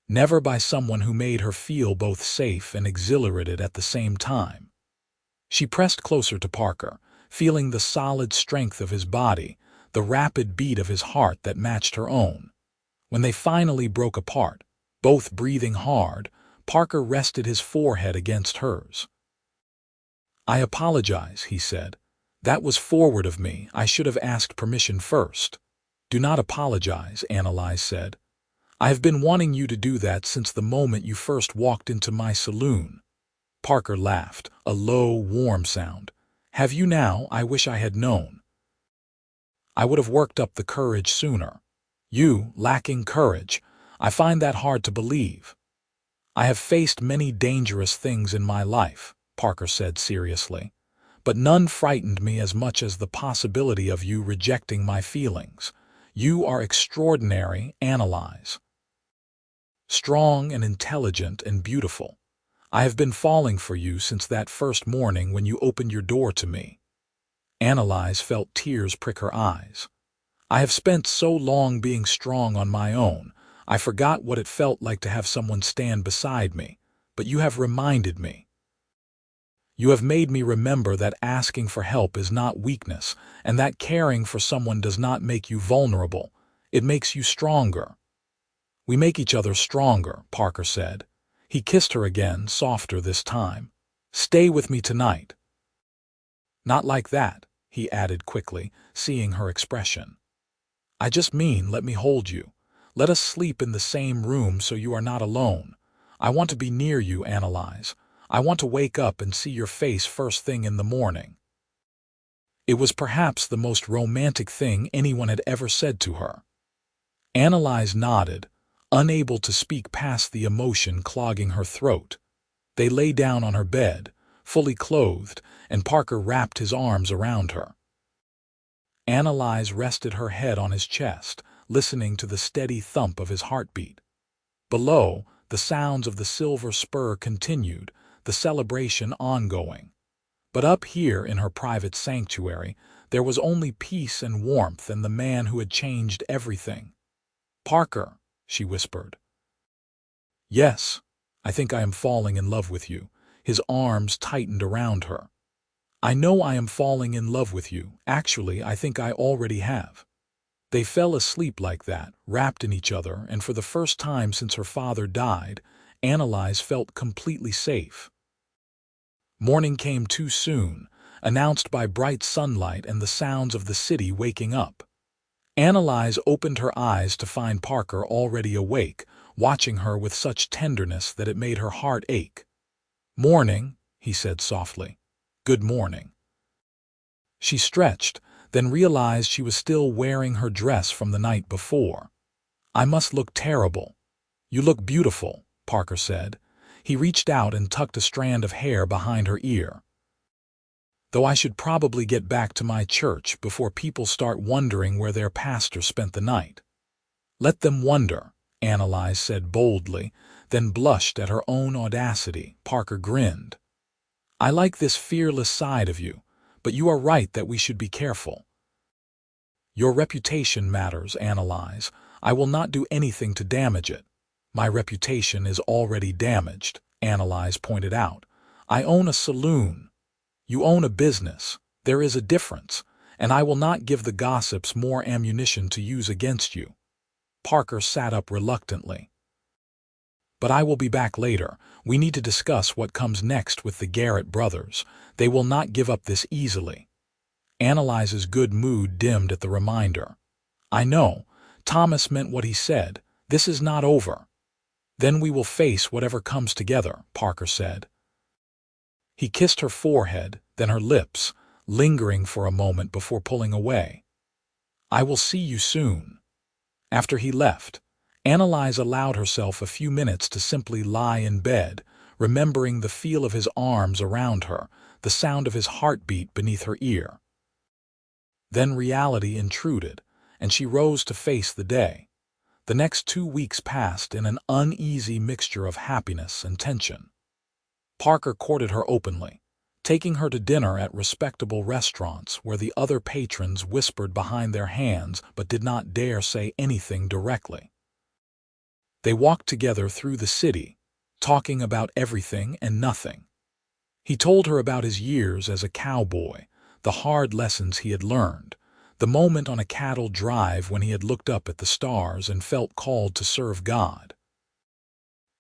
Never by someone who made her feel both safe and exhilarated at the same time. She pressed closer to Parker, feeling the solid strength of his body, the rapid beat of his heart that matched her own. When they finally broke apart, both breathing hard, Parker rested his forehead against hers. "I apologize," he said. "That was forward of me. I should have asked permission first." "Do not apologize," Annalise said. "I have been wanting you to do that since the moment you first walked into my saloon." Parker laughed, a low, warm sound. "Have you now? I wish I had known. I would have worked up the courage sooner." "You, lacking courage? I find that hard to believe." "I have faced many dangerous things in my life," Parker said seriously, "but none frightened me as much as the possibility of you rejecting my feelings. You are extraordinary, Annalise. Strong and intelligent and beautiful. I have been falling for you since that first morning when you opened your door to me." Annalise felt tears prick her eyes. "I have spent so long being strong on my own, I forgot what it felt like to have someone stand beside me, but you have reminded me. You have made me remember that asking for help is not weakness, and that caring for someone does not make you vulnerable. It makes you stronger." "We make each other stronger," Parker said. He kissed her again, softer this time. "Stay with me tonight." "Not like that," he added quickly, seeing her expression. "I just mean, let me hold you. Let us sleep in the same room so you are not alone. I want to be near you, Annalise. I want to wake up and see your face first thing in the morning." It was perhaps the most romantic thing anyone had ever said to her. Annalise nodded, unable to speak past the emotion clogging her throat. They lay down on her bed, fully clothed, and Parker wrapped his arms around her. Annalise rested her head on his chest, listening to the steady thump of his heartbeat. Below, the sounds of the silver spur continued, the celebration ongoing. But up here in her private sanctuary, there was only peace and warmth and the man who had changed everything. "Parker," she whispered. Yes, I think I am falling in love with you. His arms tightened around her. I know I am falling in love with you. Actually, I think I already have. They fell asleep like that, wrapped in each other, and for the first time since her father died, Annalise felt completely safe. Morning came too soon, announced by bright sunlight and the sounds of the city waking up. Annalise opened her eyes to find Parker already awake, watching her with such tenderness that it made her heart ache. "Morning," he said softly. "Good morning." She stretched, then realized she was still wearing her dress from the night before. "I must look terrible." "You look beautiful," Parker said. He reached out and tucked a strand of hair behind her ear. "Though I should probably get back to my church before people start wondering where their pastor spent the night." "Let them wonder," Annalise said boldly, then blushed at her own audacity. Parker grinned. "I like this fearless side of you, but you are right that we should be careful." "Your reputation matters, Annalise. I will not do anything to damage it." "My reputation is already damaged," Annalise pointed out. "I own a saloon. You own a business. There is a difference, and I will not give the gossips more ammunition to use against you." Parker sat up reluctantly. "But I will be back later. We need to discuss what comes next with the Garrett brothers. They will not give up this easily." Annalise's good mood dimmed at the reminder. "I know. Thomas meant what he said. This is not over." "Then we will face whatever comes together," Parker said. He kissed her forehead, then her lips, lingering for a moment before pulling away. "I will see you soon." After he left, Annalise allowed herself a few minutes to simply lie in bed, remembering the feel of his arms around her, the sound of his heartbeat beneath her ear. Then reality intruded, and she rose to face the day. The next 2 weeks passed in an uneasy mixture of happiness and tension. Parker courted her openly, taking her to dinner at respectable restaurants where the other patrons whispered behind their hands but did not dare say anything directly. They walked together through the city, talking about everything and nothing. He told her about his years as a cowboy, the hard lessons he had learned, the moment on a cattle drive when he had looked up at the stars and felt called to serve God.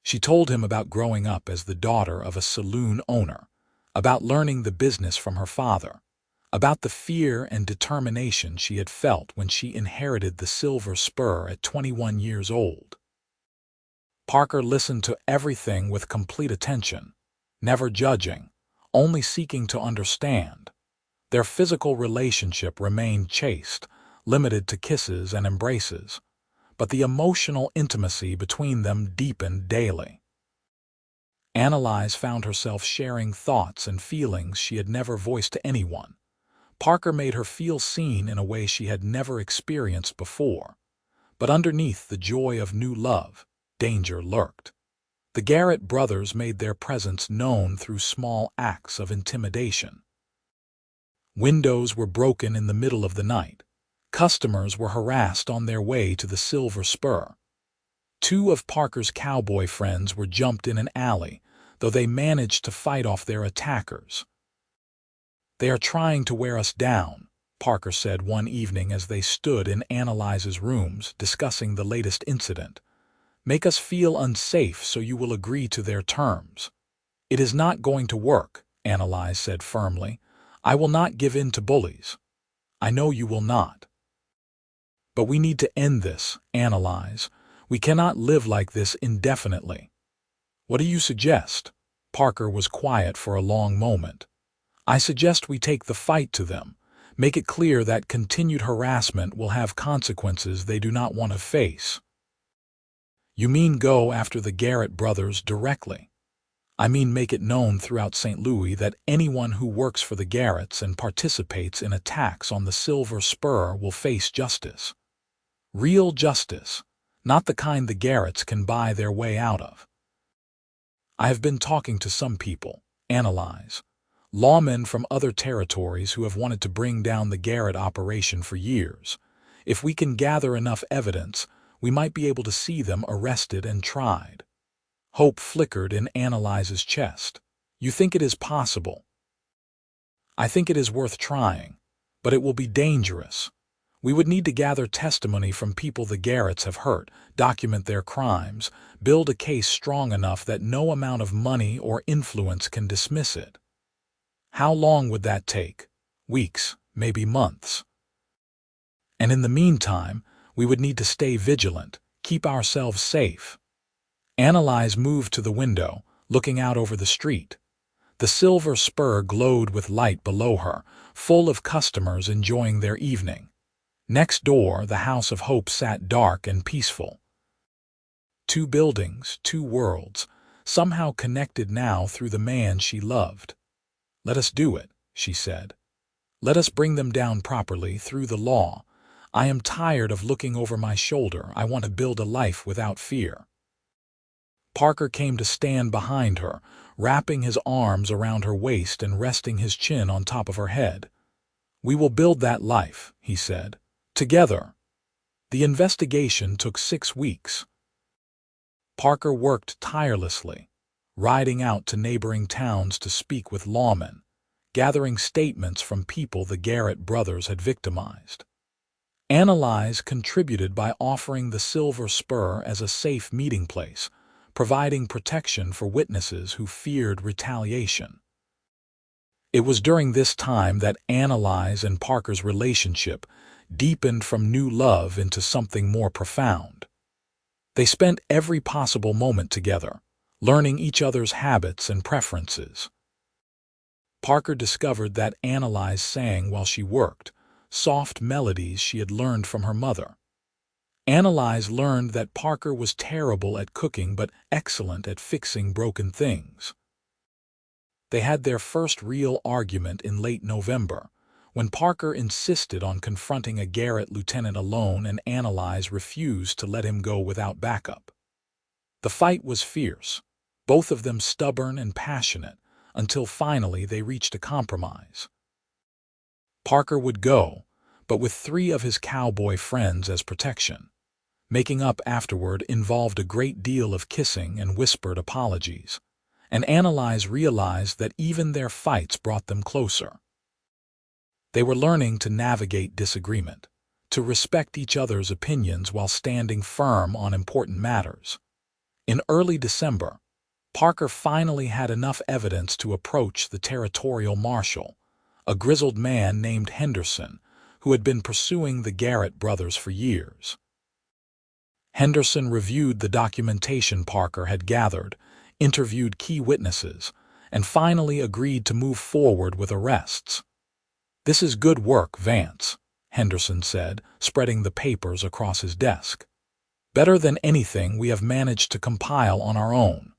She told him about growing up as the daughter of a saloon owner, about learning the business from her father, about the fear and determination she had felt when she inherited the silver spur at 21 years old. Parker listened to everything with complete attention, never judging, only seeking to understand. Their physical relationship remained chaste, limited to kisses and embraces, but the emotional intimacy between them deepened daily. Annalise found herself sharing thoughts and feelings she had never voiced to anyone. Parker made her feel seen in a way she had never experienced before. But underneath the joy of new love, danger lurked. The Garrett brothers made their presence known through small acts of intimidation. Windows were broken in the middle of the night. Customers were harassed on their way to the Silver Spur. 2 of Parker's cowboy friends were jumped in an alley, though they managed to fight off their attackers. "They are trying to wear us down," Parker said one evening as they stood in Annalise's rooms discussing the latest incident. "Make us feel unsafe so you will agree to their terms." "It is not going to work," Annalise said firmly. "I will not give in to bullies." "I know you will not. But we need to end this, Annalise. We cannot live like this indefinitely." "What do you suggest?" Parker was quiet for a long moment. "I suggest we take the fight to them, make it clear that continued harassment will have consequences they do not want to face." "You mean go after the Garrett brothers directly?" "I mean make it known throughout St. Louis that anyone who works for the Garretts and participates in attacks on the Silver Spur will face justice. Real justice, not the kind the Garretts can buy their way out of." "I have been talking to some people, Annalise, lawmen from other territories who have wanted to bring down the Garrett operation for years. If we can gather enough evidence, we might be able to see them arrested and tried." Hope flickered in Annalise's chest. "You think it is possible?" "I think it is worth trying, but it will be dangerous. We would need to gather testimony from people the Garretts have hurt, document their crimes, build a case strong enough that no amount of money or influence can dismiss it." "How long would that take?" "Weeks, maybe months. And in the meantime, we would need to stay vigilant, keep ourselves safe." Annalise moved to the window, looking out over the street. The silver spur glowed with light below her, full of customers enjoying their evening. Next door, the House of Hope sat dark and peaceful. Two buildings, two worlds, somehow connected now through the man she loved. "Let us do it," she said. "Let us bring them down properly, through the law. I am tired of looking over my shoulder. I want to build a life without fear." Parker came to stand behind her, wrapping his arms around her waist and resting his chin on top of her head. "We will build that life," he said. "Together." The investigation took 6 weeks. Parker worked tirelessly, riding out to neighboring towns to speak with lawmen, gathering statements from people the Garrett brothers had victimized. Annalise contributed by offering the Silver Spur as a safe meeting place, providing protection for witnesses who feared retaliation. It was during this time that Annalise and Parker's relationship deepened from new love into something more profound. They spent every possible moment together, learning each other's habits and preferences. Parker discovered that Annalise sang while she worked, soft melodies she had learned from her mother. Annalise learned that Parker was terrible at cooking but excellent at fixing broken things. They had their first real argument in late November, when Parker insisted on confronting a Garrett lieutenant alone and Annalise refused to let him go without backup. The fight was fierce, both of them stubborn and passionate, until finally they reached a compromise. Parker would go, but with 3 of his cowboy friends as protection. Making up afterward involved a great deal of kissing and whispered apologies, and Annalise realized that even their fights brought them closer. They were learning to navigate disagreement, to respect each other's opinions while standing firm on important matters. In early December, Parker finally had enough evidence to approach the territorial marshal, a grizzled man named Henderson, who had been pursuing the Garrett brothers for years. Henderson reviewed the documentation Parker had gathered, interviewed key witnesses, and finally agreed to move forward with arrests. "This is good work, Vance," Henderson said, spreading the papers across his desk. "Better than anything we have managed to compile on our own.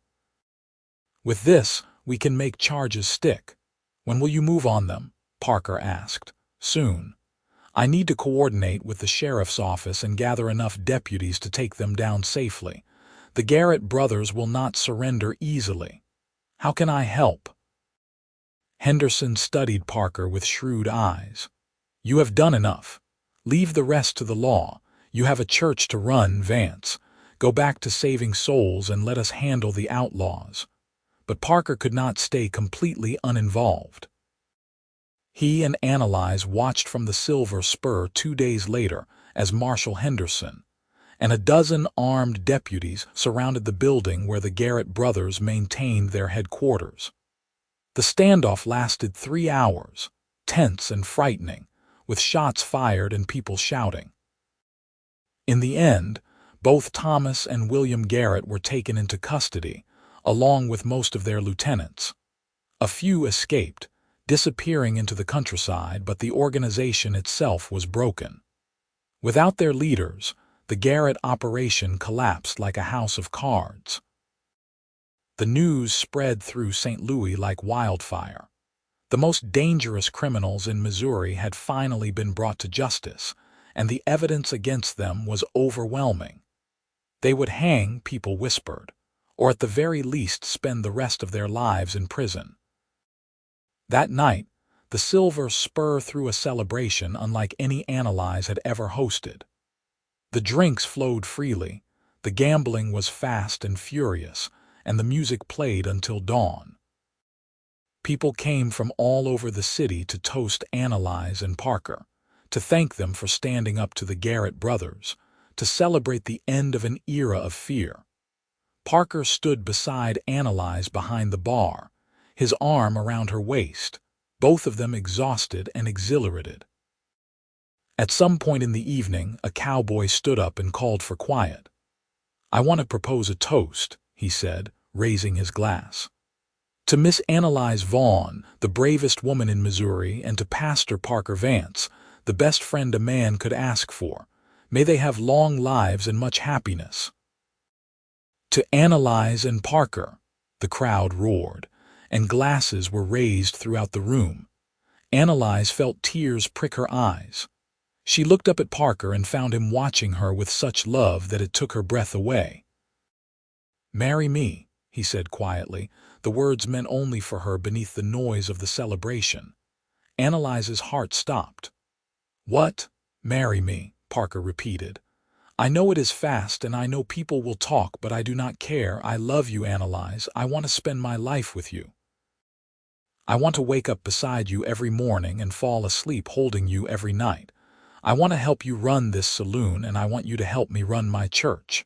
With this, we can make charges stick." "When will you move on them?" Parker asked. "Soon. I need to coordinate with the sheriff's office and gather enough deputies to take them down safely. The Garrett brothers will not surrender easily. How can I help?" Henderson studied Parker with shrewd eyes. "You have done enough. Leave the rest to the law. You have a church to run, Vance. Go back to saving souls and let us handle the outlaws." But Parker could not stay completely uninvolved. He and Annalise watched from the Silver Spur 2 days later as Marshal Henderson and a dozen armed deputies surrounded the building where the Garrett brothers maintained their headquarters. The standoff lasted 3 hours, tense and frightening, with shots fired and people shouting. In the end, both Thomas and William Garrett were taken into custody, along with most of their lieutenants. A few escaped, disappearing into the countryside, but the organization itself was broken. Without their leaders, the Garrett operation collapsed like a house of cards. The news spread through St. Louis like wildfire. The most dangerous criminals in Missouri had finally been brought to justice, and the evidence against them was overwhelming. They would hang, people whispered, or at the very least spend the rest of their lives in prison. That night, the Silver Spur threw a celebration unlike any Annalise had ever hosted. The drinks flowed freely, the gambling was fast and furious, and the music played until dawn. People came from all over the city to toast Annalise and Parker, to thank them for standing up to the Garrett brothers, to celebrate the end of an era of fear. Parker stood beside Annalise behind the bar, his arm around her waist, both of them exhausted and exhilarated. At some point in the evening, a cowboy stood up and called for quiet. "I want to propose a toast," he said, raising his glass. "To Miss Annalise Vaughn, the bravest woman in Missouri, and to Pastor Parker Vance, the best friend a man could ask for. May they have long lives and much happiness." "To Annalise and Parker," the crowd roared, and glasses were raised throughout the room. Annalise felt tears prick her eyes. She looked up at Parker and found him watching her with such love that it took her breath away. "Marry me," he said quietly. The words meant only for her beneath the noise of the celebration. Annalise's heart stopped. "What? Marry me?" Parker repeated. "I know it is fast and I know people will talk, but I do not care. I love you, Annalise. I want to spend my life with you. I want to wake up beside you every morning and fall asleep holding you every night. I want to help you run this saloon, and I want you to help me run my church.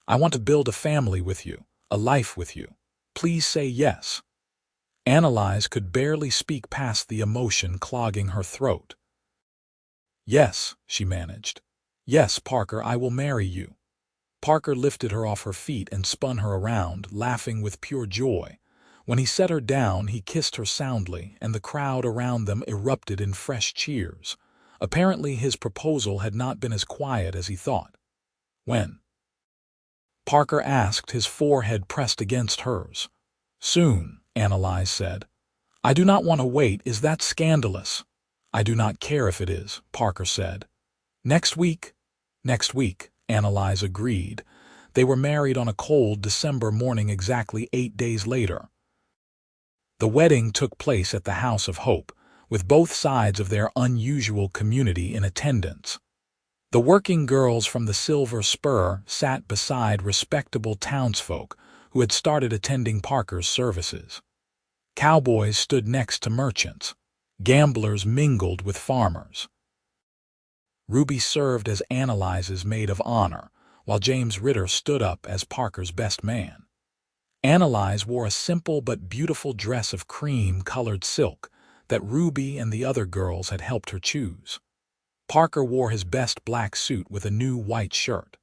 I want to build a family with you, a life with you. Please say yes." Annalise could barely speak past the emotion clogging her throat. "Yes," she managed. "Yes, Parker, I will marry you." Parker lifted her off her feet and spun her around, laughing with pure joy. When he set her down, he kissed her soundly, and the crowd around them erupted in fresh cheers. Apparently his proposal had not been as quiet as he thought. "When?" Parker asked, his forehead pressed against hers. "Soon," Annalise said. "I do not want to wait. Is that scandalous?" "I do not care if it is," Parker said. "Next week?" "Next week," Annalise agreed. They were married on a cold December morning exactly 8 days later. The wedding took place at the House of Hope, with both sides of their unusual community in attendance. The working girls from the Silver Spur sat beside respectable townsfolk who had started attending Parker's services. Cowboys stood next to merchants. Gamblers mingled with farmers. Ruby served as Annalise's maid of honor, while James Ritter stood up as Parker's best man. Annalise wore a simple but beautiful dress of cream-colored silk that Ruby and the other girls had helped her choose. Parker wore his best black suit with a new white shirt.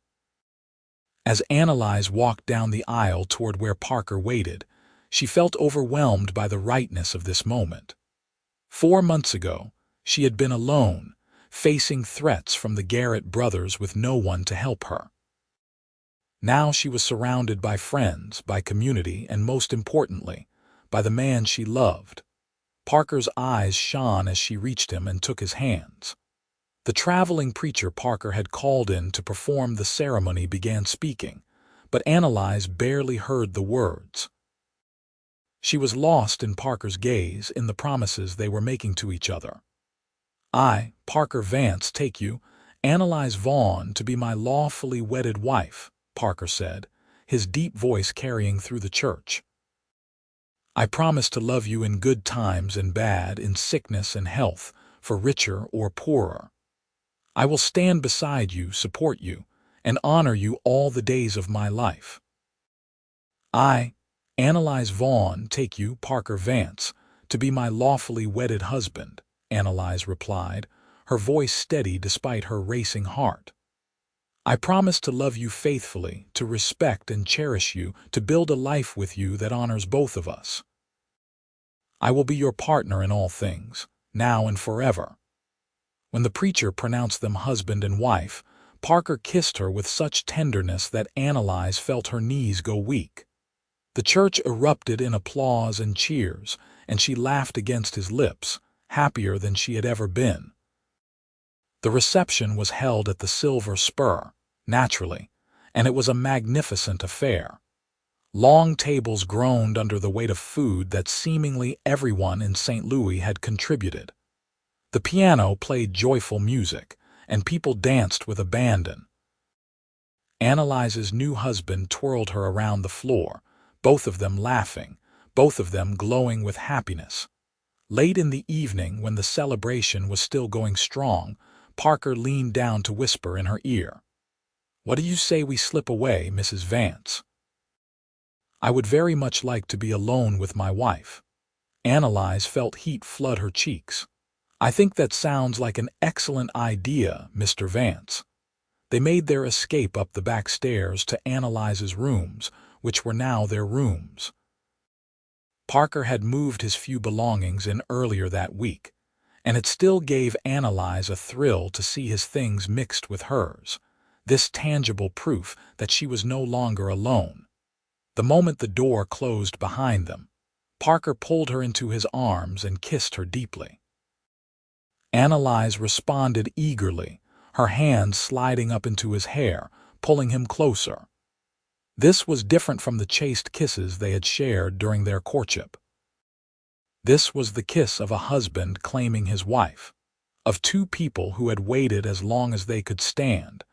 As Annalise walked down the aisle toward where Parker waited, she felt overwhelmed by the rightness of this moment. 4 months ago, she had been alone, facing threats from the Garrett brothers with no one to help her. Now she was surrounded by friends, by community, and most importantly, by the man she loved. Parker's eyes shone as she reached him and took his hands. The traveling preacher Parker had called in to perform the ceremony began speaking, but Annalise barely heard the words. She was lost in Parker's gaze, in the promises they were making to each other. "I, Parker Vance, take you, Annalise Vaughn, to be my lawfully wedded wife," Parker said, his deep voice carrying through the church. "I promise to love you in good times and bad, in sickness and health, for richer or poorer. I will stand beside you, support you, and honor you all the days of my life. I, Annalise Vaughn, take you, Parker Vance, to be my lawfully wedded husband," Annalise replied, her voice steady despite her racing heart. "I promise to love you faithfully, to respect and cherish you, to build a life with you that honors both of us. I will be your partner in all things, now and forever." When the preacher pronounced them husband and wife, Parker kissed her with such tenderness that Annalise felt her knees go weak. The church erupted in applause and cheers, and she laughed against his lips, happier than she had ever been. The reception was held at the Silver Spur, naturally, and it was a magnificent affair. Long tables groaned under the weight of food that seemingly everyone in St. Louis had contributed. The piano played joyful music, and people danced with abandon. Annalise's new husband twirled her around the floor, both of them laughing, both of them glowing with happiness. Late in the evening, when the celebration was still going strong, Parker leaned down to whisper in her ear, "What do you say we slip away, Mrs. Vance? I would very much like to be alone with my wife." Annalise felt heat flood her cheeks. "I think that sounds like an excellent idea, Mr. Vance." They made their escape up the back stairs to Annalise's rooms, which were now their rooms. Parker had moved his few belongings in earlier that week, and it still gave Annalise a thrill to see his things mixed with hers, this tangible proof that she was no longer alone. The moment the door closed behind them, Parker pulled her into his arms and kissed her deeply. Annalise responded eagerly, her hands sliding up into his hair, pulling him closer. This was different from the chaste kisses they had shared during their courtship. This was the kiss of a husband claiming his wife, of two people who had waited as long as they could stand,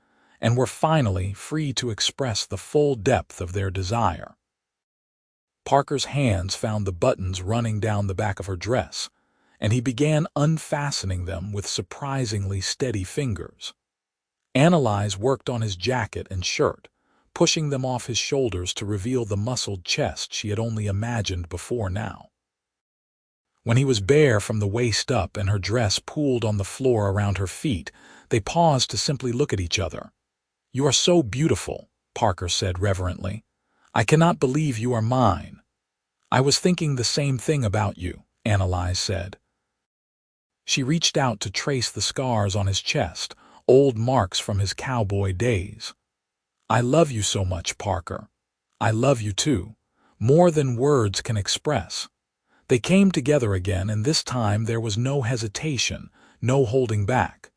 and were finally free to express the full depth of their desire. Parker's hands found the buttons running down the back of her dress, and he began unfastening them with surprisingly steady fingers. Annalise worked on his jacket and shirt, pushing them off his shoulders to reveal the muscled chest she had only imagined before now. When he was bare from the waist up and her dress pooled on the floor around her feet, they paused to simply look at each other. "You are so beautiful," Parker said reverently. "I cannot believe you are mine." "I was thinking the same thing about you," Annalise said. She reached out to trace the scars on his chest, old marks from his cowboy days. "I love you so much, Parker. I love you too, more than words can express." They came together again, and this time there was no hesitation, no holding back.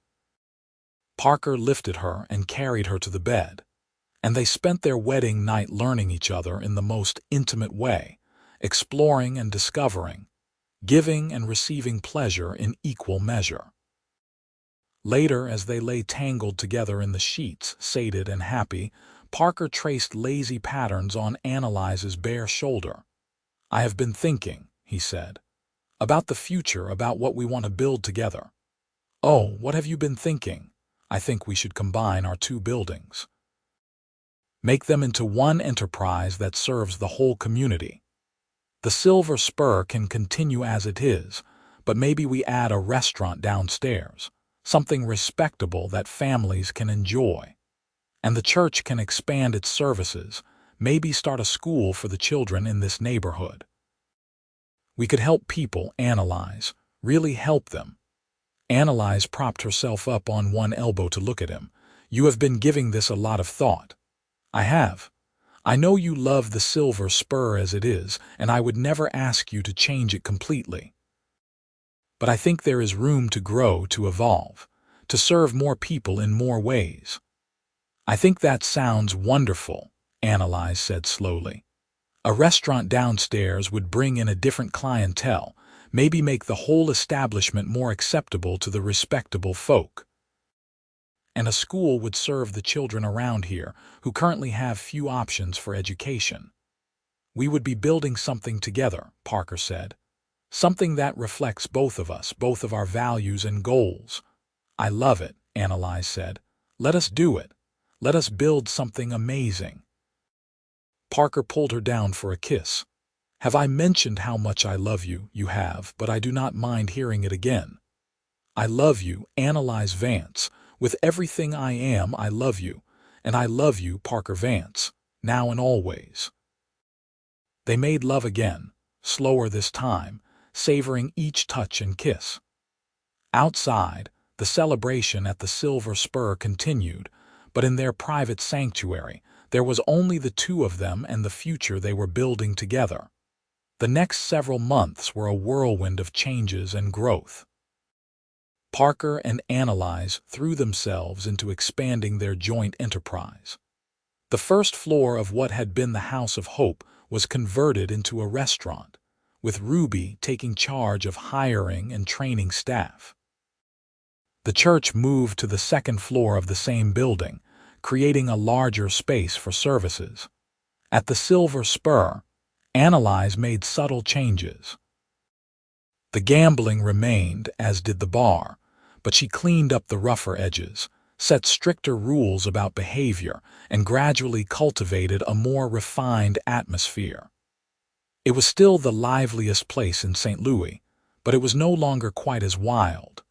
Parker lifted her and carried her to the bed, and they spent their wedding night learning each other in the most intimate way, exploring and discovering, giving and receiving pleasure in equal measure. Later, as they lay tangled together in the sheets, sated and happy, Parker traced lazy patterns on Annalise's bare shoulder. "I have been thinking," he said, "about the future, about what we want to build together." "Oh, what have you been thinking?" "I think we should combine our two buildings. Make them into one enterprise that serves the whole community. The Silver Spur can continue as it is, but maybe we add a restaurant downstairs, something respectable that families can enjoy. And the church can expand its services, maybe start a school for the children in this neighborhood. We could help people, Annalise, really help them." Annalise propped herself up on one elbow to look at him. "You have been giving this a lot of thought." "I have. I know you love the Silver Spur as it is, and I would never ask you to change it completely. But I think there is room to grow, to evolve, to serve more people in more ways." "I think that sounds wonderful," Annalise said slowly. "A restaurant downstairs would bring in a different clientele, maybe make the whole establishment more acceptable to the respectable folk. And a school would serve the children around here who currently have few options for education. We would be building something together," Parker said. "Something that reflects both of us, both of our values and goals." "I love it," Annalise said. "Let us do it. Let us build something amazing." Parker pulled her down for a kiss. "Have I mentioned how much I love you?" "You have, but I do not mind hearing it again." "I love you, Annalise Vance. With everything I am, I love you. And I love you, Parker Vance, now and always." They made love again, slower this time, savoring each touch and kiss. Outside, the celebration at the Silver Spur continued, but in their private sanctuary, there was only the two of them and the future they were building together. The next several months were a whirlwind of changes and growth. Parker and Annalise threw themselves into expanding their joint enterprise. The first floor of what had been the House of Hope was converted into a restaurant, with Ruby taking charge of hiring and training staff. The church moved to the second floor of the same building, creating a larger space for services. At the Silver Spur, Annalise made subtle changes. The gambling remained, as did the bar, but she cleaned up the rougher edges, set stricter rules about behavior, and gradually cultivated a more refined atmosphere. It was still the liveliest place in St. Louis, but it was no longer quite as wild.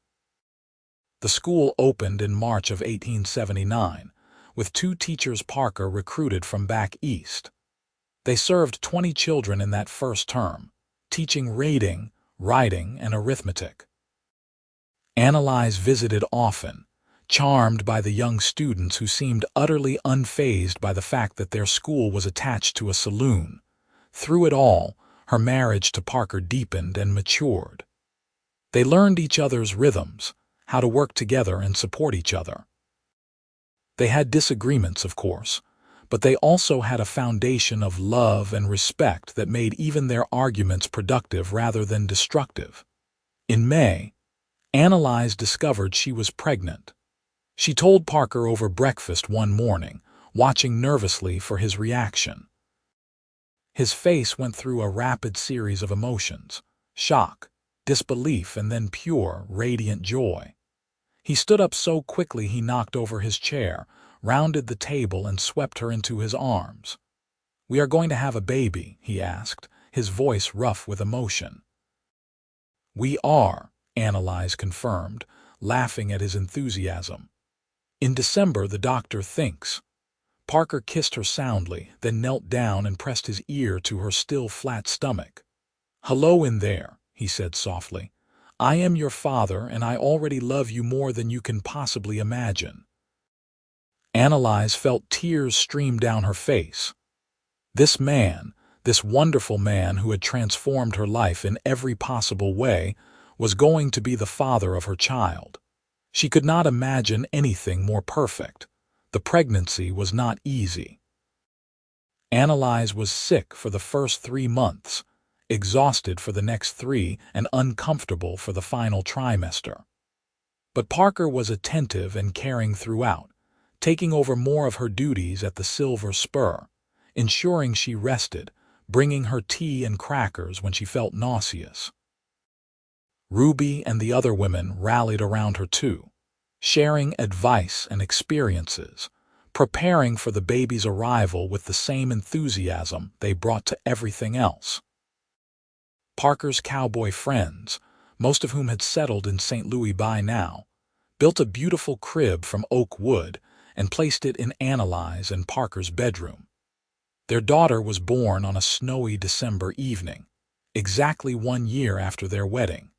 The school opened in March of 1879, with 2 teachers Parker recruited from back east. They served 20 children in that first term, teaching reading, writing, and arithmetic. Annalise visited often, charmed by the young students who seemed utterly unfazed by the fact that their school was attached to a saloon. Through it all, her marriage to Parker deepened and matured. They learned each other's rhythms, how to work together and support each other. They had disagreements, of course, but they also had a foundation of love and respect that made even their arguments productive rather than destructive. In May, Annalise discovered she was pregnant. She told Parker over breakfast one morning, watching nervously for his reaction. His face went through a rapid series of emotions: shock, disbelief, and then pure, radiant joy. He stood up so quickly he knocked over his chair, rounded the table, and swept her into his arms. "We are going to have a baby?" he asked, his voice rough with emotion. "We are," Annalise confirmed, laughing at his enthusiasm. "In December, the doctor thinks." Parker kissed her soundly, then knelt down and pressed his ear to her still flat stomach. "Hello in there," he said softly. "I am your father, and I already love you more than you can possibly imagine." Annalise felt tears stream down her face. This man, this wonderful man who had transformed her life in every possible way, was going to be the father of her child. She could not imagine anything more perfect. The pregnancy was not easy. Annalise was sick for the first 3 months, exhausted for the next 3, and uncomfortable for the final trimester. But Parker was attentive and caring throughout, taking over more of her duties at the Silver Spur, ensuring she rested, bringing her tea and crackers when she felt nauseous. Ruby and the other women rallied around her too, sharing advice and experiences, preparing for the baby's arrival with the same enthusiasm they brought to everything else. Parker's cowboy friends, most of whom had settled in St. Louis by now, built a beautiful crib from oak wood and placed it in Annalise and Parker's bedroom. Their daughter was born on a snowy December evening, exactly 1 year after their wedding.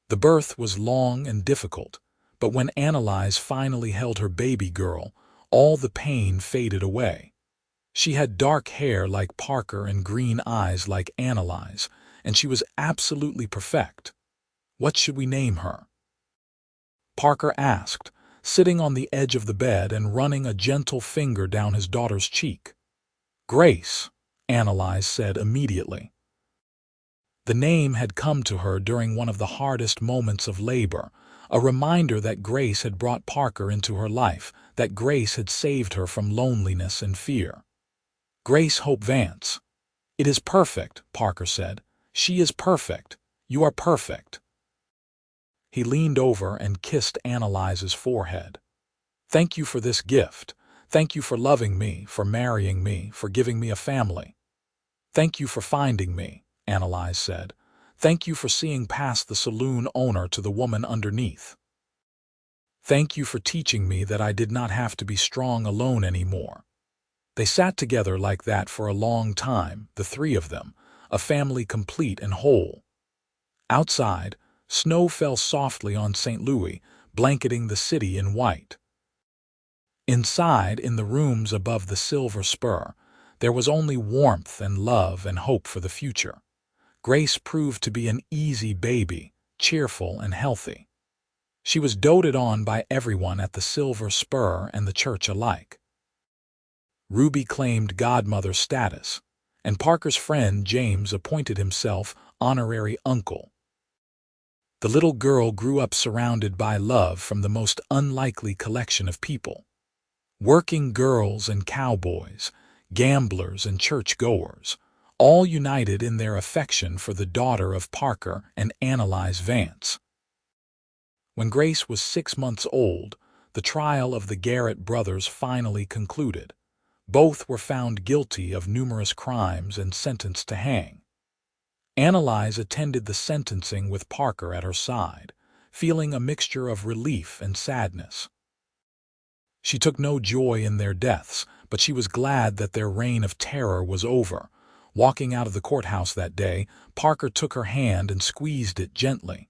The birth was long and difficult, but when Annalise finally held her baby girl, all the pain faded away. She had dark hair like Parker and green eyes like Annalise, and she was absolutely perfect. "What should we name her?" Parker asked, sitting on the edge of the bed and running a gentle finger down his daughter's cheek. "Grace," Annalise said immediately. The name had come to her during one of the hardest moments of labor, a reminder that Grace had brought Parker into her life, that Grace had saved her from loneliness and fear. "Grace Hope Vance." "It is perfect," Parker said. "She is perfect. You are perfect." He leaned over and kissed Annalise's forehead. "Thank you for this gift. Thank you for loving me, for marrying me, for giving me a family." "Thank you for finding me," Annalise said. "Thank you for seeing past the saloon owner to the woman underneath. Thank you for teaching me that I did not have to be strong alone anymore." They sat together like that for a long time, the 3 of them, a family complete and whole. Outside, snow fell softly on St. Louis, blanketing the city in white. Inside, in the rooms above the Silver Spur, there was only warmth and love and hope for the future. Grace proved to be an easy baby, cheerful and healthy. She was doted on by everyone at the Silver Spur and the church alike. Ruby claimed godmother status, and Parker's friend James appointed himself honorary uncle. The little girl grew up surrounded by love from the most unlikely collection of people. Working girls and cowboys, gamblers and churchgoers, all united in their affection for the daughter of Parker and Annalise Vance. When Grace was 6 months old, the trial of the Garrett brothers finally concluded. Both were found guilty of numerous crimes and sentenced to hang. Annalise attended the sentencing with Parker at her side, feeling a mixture of relief and sadness. She took no joy in their deaths, but she was glad that their reign of terror was over. Walking out of the courthouse that day, Parker took her hand and squeezed it gently.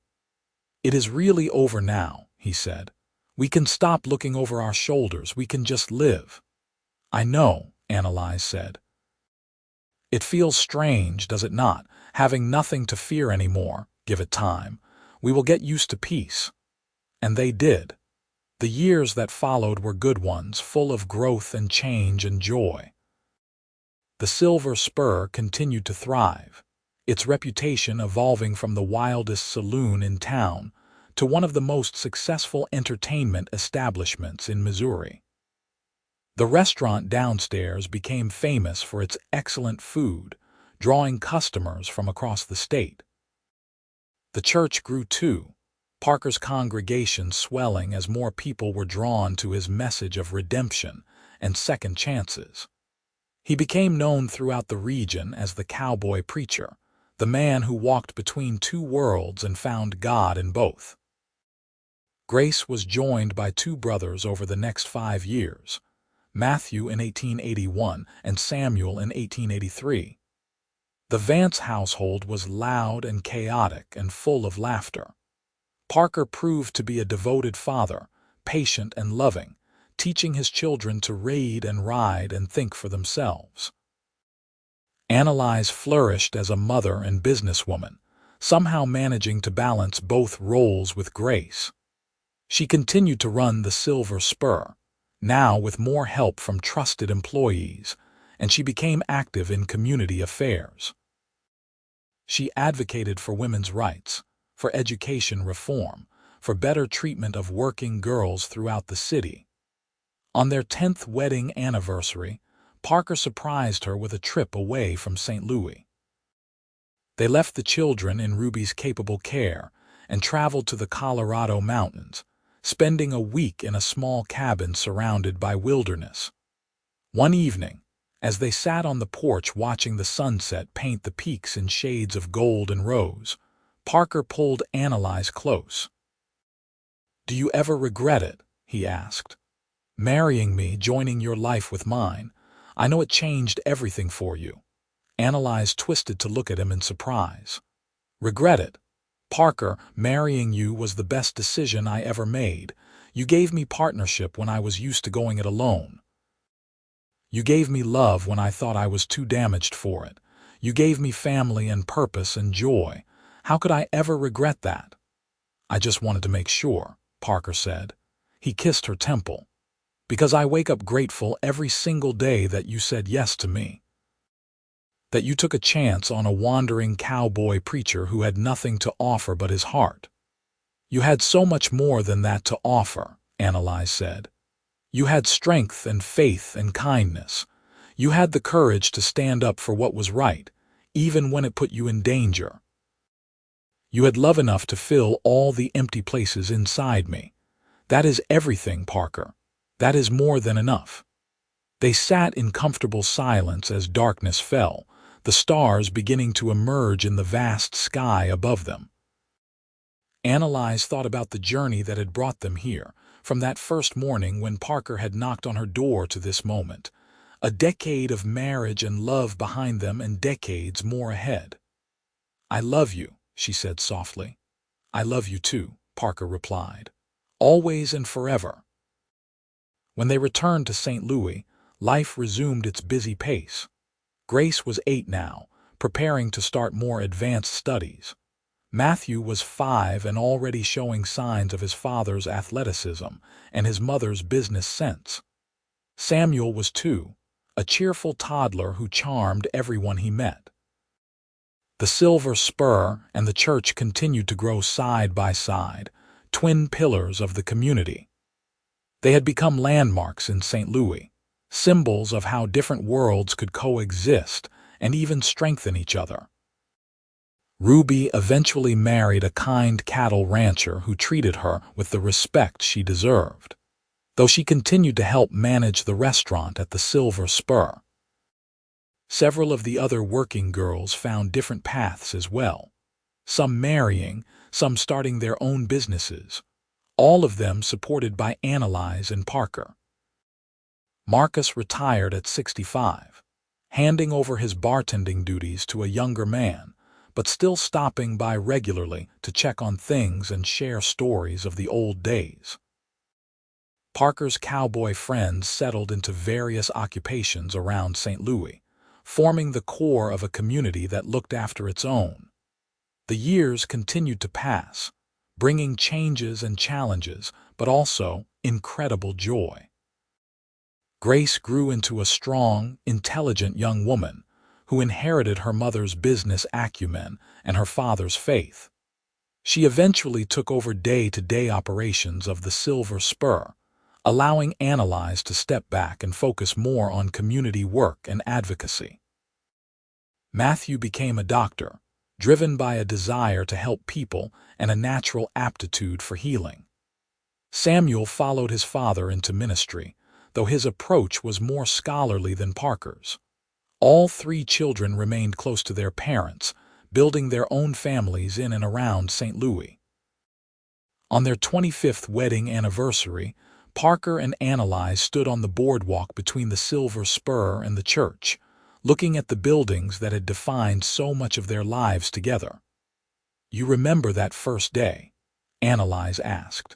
"It is really over now," he said. "We can stop looking over our shoulders. We can just live." "I know," Annalise said. "It feels strange, does it not, having nothing to fear anymore? Give it time. We will get used to peace." And they did. The years that followed were good ones, full of growth and change and joy. The Silver Spur continued to thrive, its reputation evolving from the wildest saloon in town to one of the most successful entertainment establishments in Missouri. The restaurant downstairs became famous for its excellent food, drawing customers from across the state. The church grew too, Parker's congregation swelling as more people were drawn to his message of redemption and second chances. He became known throughout the region as the Cowboy-Preacher, the man who walked between two worlds and found God in both. Grace was joined by two brothers over the next 5 years, Matthew in 1881 and Samuel in 1883. The Vance household was loud and chaotic and full of laughter. Parker proved to be a devoted father, patient and loving, teaching his children to read and ride and think for themselves. Annalise flourished as a mother and businesswoman, somehow managing to balance both roles with grace. She continued to run the Silver Spur, now with more help from trusted employees, and she became active in community affairs. She advocated for women's rights, for education reform, for better treatment of working girls throughout the city. On their 10th wedding anniversary, Parker surprised her with a trip away from St. Louis. They left the children in Ruby's capable care and traveled to the Colorado mountains, spending a week in a small cabin surrounded by wilderness. One evening, as they sat on the porch watching the sunset paint the peaks in shades of gold and rose, Parker pulled Annalise close. "Do you ever regret it?" he asked. "Marrying me, joining your life with mine. I know it changed everything for you." Annalise twisted to look at him in surprise. "Regret it? Parker, marrying you was the best decision I ever made. You gave me partnership when I was used to going it alone. You gave me love when I thought I was too damaged for it. You gave me family and purpose and joy. How could I ever regret that?" "I just wanted to make sure," Parker said. He kissed her temple. "Because I wake up grateful every single day that you said yes to me. That you took a chance on a wandering cowboy preacher who had nothing to offer but his heart." "You had so much more than that to offer," Annalise said. "You had strength and faith and kindness. You had the courage to stand up for what was right, even when it put you in danger. You had love enough to fill all the empty places inside me. That is everything, Parker. That is more than enough." They sat in comfortable silence as darkness fell, the stars beginning to emerge in the vast sky above them. Annalise thought about the journey that had brought them here, from that first morning when Parker had knocked on her door to this moment. A decade of marriage and love behind them and decades more ahead. "I love you," she said softly. "I love you too," Parker replied. "Always and forever." When they returned to St. Louis, life resumed its busy pace. Grace was 8 now, preparing to start more advanced studies. Matthew was 5 and already showing signs of his father's athleticism and his mother's business sense. Samuel was 2, a cheerful toddler who charmed everyone he met. The Silver Spur and the church continued to grow side by side, twin pillars of the community. They had become landmarks in St. Louis, symbols of how different worlds could coexist and even strengthen each other. Ruby eventually married a kind cattle rancher who treated her with the respect she deserved, though she continued to help manage the restaurant at the Silver Spur. Several of the other working girls found different paths as well, some marrying, some starting their own businesses, all of them supported by Annalise and Parker. Marcus retired at 65, handing over his bartending duties to a younger man, but still stopping by regularly to check on things and share stories of the old days. Parker's cowboy friends settled into various occupations around St. Louis, forming the core of a community that looked after its own. The years continued to pass, bringing changes and challenges, but also incredible joy. Grace grew into a strong, intelligent young woman who inherited her mother's business acumen and her father's faith. She eventually took over day-to-day operations of the Silver Spur, allowing Annalise to step back and focus more on community work and advocacy. Matthew became a doctor, driven by a desire to help people and a natural aptitude for healing. Samuel followed his father into ministry, though his approach was more scholarly than Parker's. All three children remained close to their parents, building their own families in and around St. Louis. On their 25th wedding anniversary, Parker and Annalise stood on the boardwalk between the Silver Spur and the church, looking at the buildings that had defined so much of their lives together. "You remember that first day?" Annalise asked.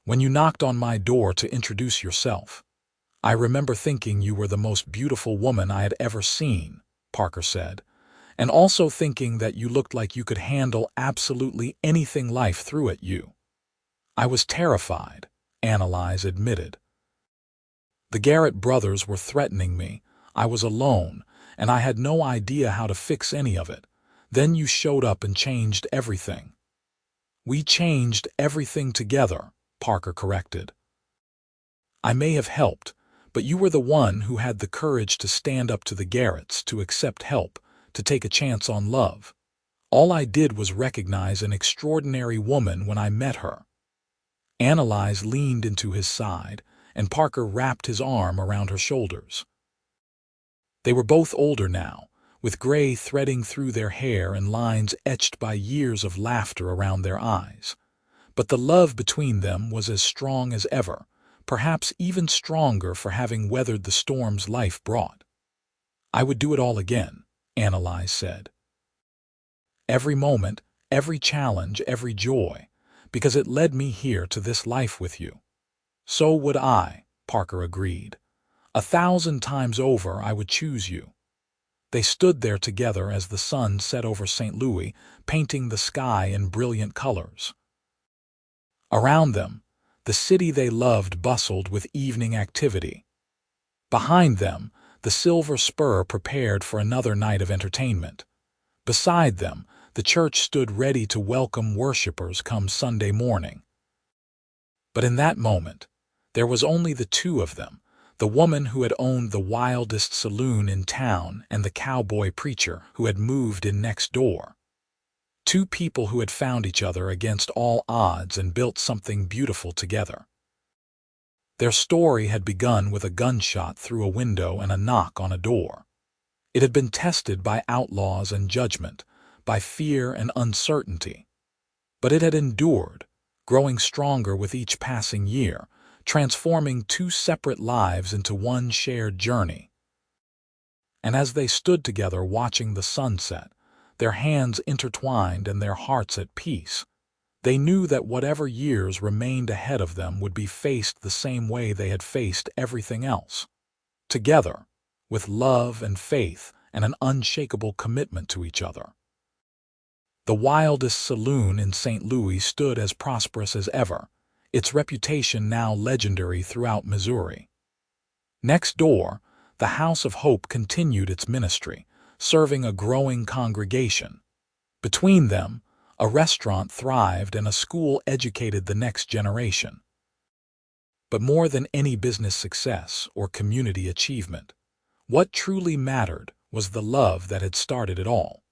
"When you knocked on my door to introduce yourself, I remember thinking you were the most beautiful woman I had ever seen," Parker said, "and also thinking that you looked like you could handle absolutely anything life threw at you." "I was terrified," Annalise admitted. "The Garrett brothers were threatening me, I was alone, and I had no idea how to fix any of it. Then you showed up and changed everything." "We changed everything together," Parker corrected. "I may have helped, but you were the one who had the courage to stand up to the Garretts, to accept help, to take a chance on love. All I did was recognize an extraordinary woman when I met her." Annalise leaned into his side, and Parker wrapped his arm around her shoulders. They were both older now, with gray threading through their hair and lines etched by years of laughter around their eyes. But the love between them was as strong as ever, perhaps even stronger for having weathered the storms life brought. "I would do it all again," Annalise said. "Every moment, every challenge, every joy, because it led me here to this life with you." "So would I," Parker agreed. "1,000 times over I would choose you." They stood there together as the sun set over St. Louis, painting the sky in brilliant colors. Around them, the city they loved bustled with evening activity. Behind them, the Silver Spur prepared for another night of entertainment. Beside them, the church stood ready to welcome worshipers come Sunday morning. But in that moment, there was only the two of them, the woman who had owned the Wildest saloon in town and the Cowboy-Preacher who had moved in next door. Two people who had found each other against all odds and built something beautiful together. Their story had begun with a gunshot through a window and a knock on a door. It had been tested by outlaws and judgment, by fear and uncertainty. But it had endured, growing stronger with each passing year, transforming two separate lives into one shared journey. And as they stood together watching the sunset, their hands intertwined and their hearts at peace, they knew that whatever years remained ahead of them would be faced the same way they had faced everything else. Together, with love and faith and an unshakable commitment to each other. The Wildest saloon in St. Louis stood as prosperous as ever, its reputation now legendary throughout Missouri. Next door, the House of Hope continued its ministry, serving a growing congregation. Between them, a restaurant thrived and a school educated the next generation. But more than any business success or community achievement, what truly mattered was the love that had started it all.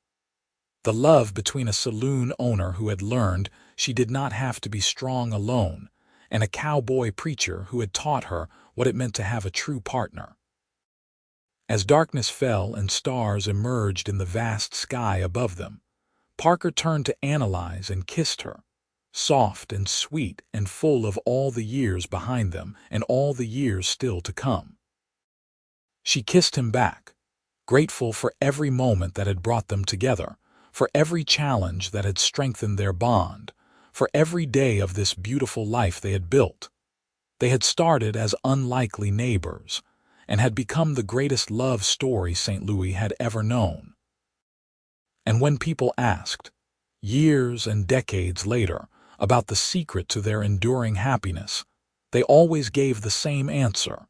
The love between a saloon owner who had learned she did not have to be strong alone, and a cowboy preacher who had taught her what it meant to have a true partner. As darkness fell and stars emerged in the vast sky above them, Parker turned to Annalise and kissed her, soft and sweet and full of all the years behind them and all the years still to come. She kissed him back, grateful for every moment that had brought them together, for every challenge that had strengthened their bond, for every day of this beautiful life they had built. They had started as unlikely neighbors and had become the greatest love story St. Louis had ever known. And when people asked, years and decades later, about the secret to their enduring happiness, they always gave the same answer.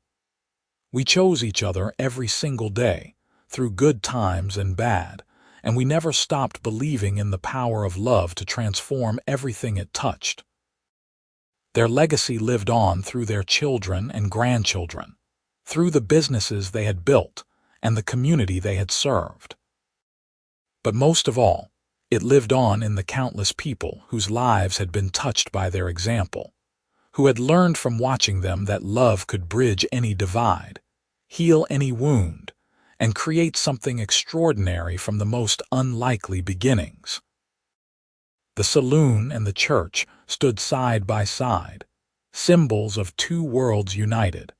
We chose each other every single day, through good times and bad, and we never stopped believing in the power of love to transform everything it touched. Their legacy lived on through their children and grandchildren, through the businesses they had built and the community they had served. But most of all, it lived on in the countless people whose lives had been touched by their example, who had learned from watching them that love could bridge any divide, heal any wound, and create something extraordinary from the most unlikely beginnings. The saloon and the church stood side by side, symbols of two worlds united.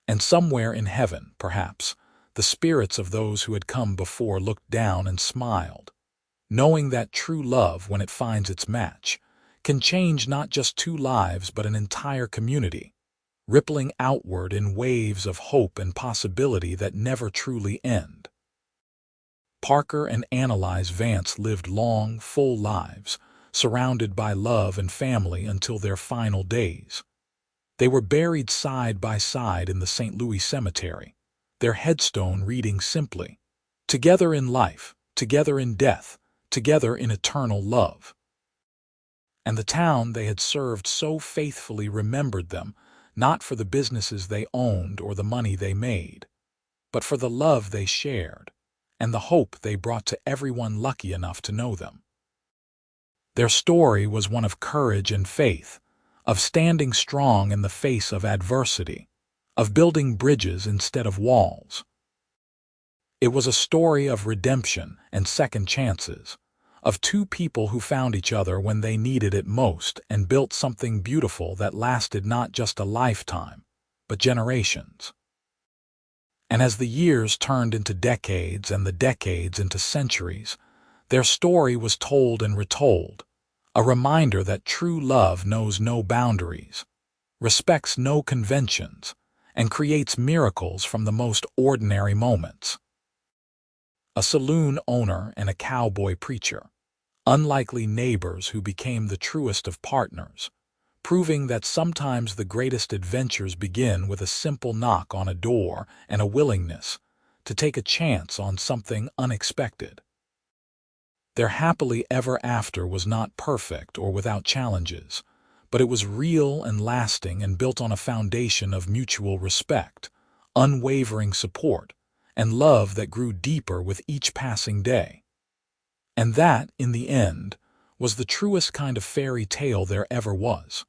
And somewhere in heaven, perhaps, the spirits of those who had come before looked down and smiled, knowing that true love, when it finds its match, can change not just two lives but an entire community, rippling outward in waves of hope and possibility that never truly end. Parker and Annalise Vance lived long, full lives, surrounded by love and family until their final days. They were buried side by side in the St. Louis cemetery, their headstone reading simply, "Together in life, together in death, together in eternal love." And the town they had served so faithfully remembered them, not for the businesses they owned or the money they made, but for the love they shared and the hope they brought to everyone lucky enough to know them. Their story was one of courage and faith, of standing strong in the face of adversity, of building bridges instead of walls. It was a story of redemption and second chances, of two people who found each other when they needed it most and built something beautiful that lasted not just a lifetime, but generations. And as the years turned into decades and the decades into centuries, their story was told and retold, a reminder that true love knows no boundaries, respects no conventions, and creates miracles from the most ordinary moments. A saloon owner and a cowboy preacher, unlikely neighbors who became the truest of partners, proving that sometimes the greatest adventures begin with a simple knock on a door and a willingness to take a chance on something unexpected. Their happily ever after was not perfect or without challenges, but it was real and lasting and built on a foundation of mutual respect, unwavering support, and love that grew deeper with each passing day. And that, in the end, was the truest kind of fairy tale there ever was.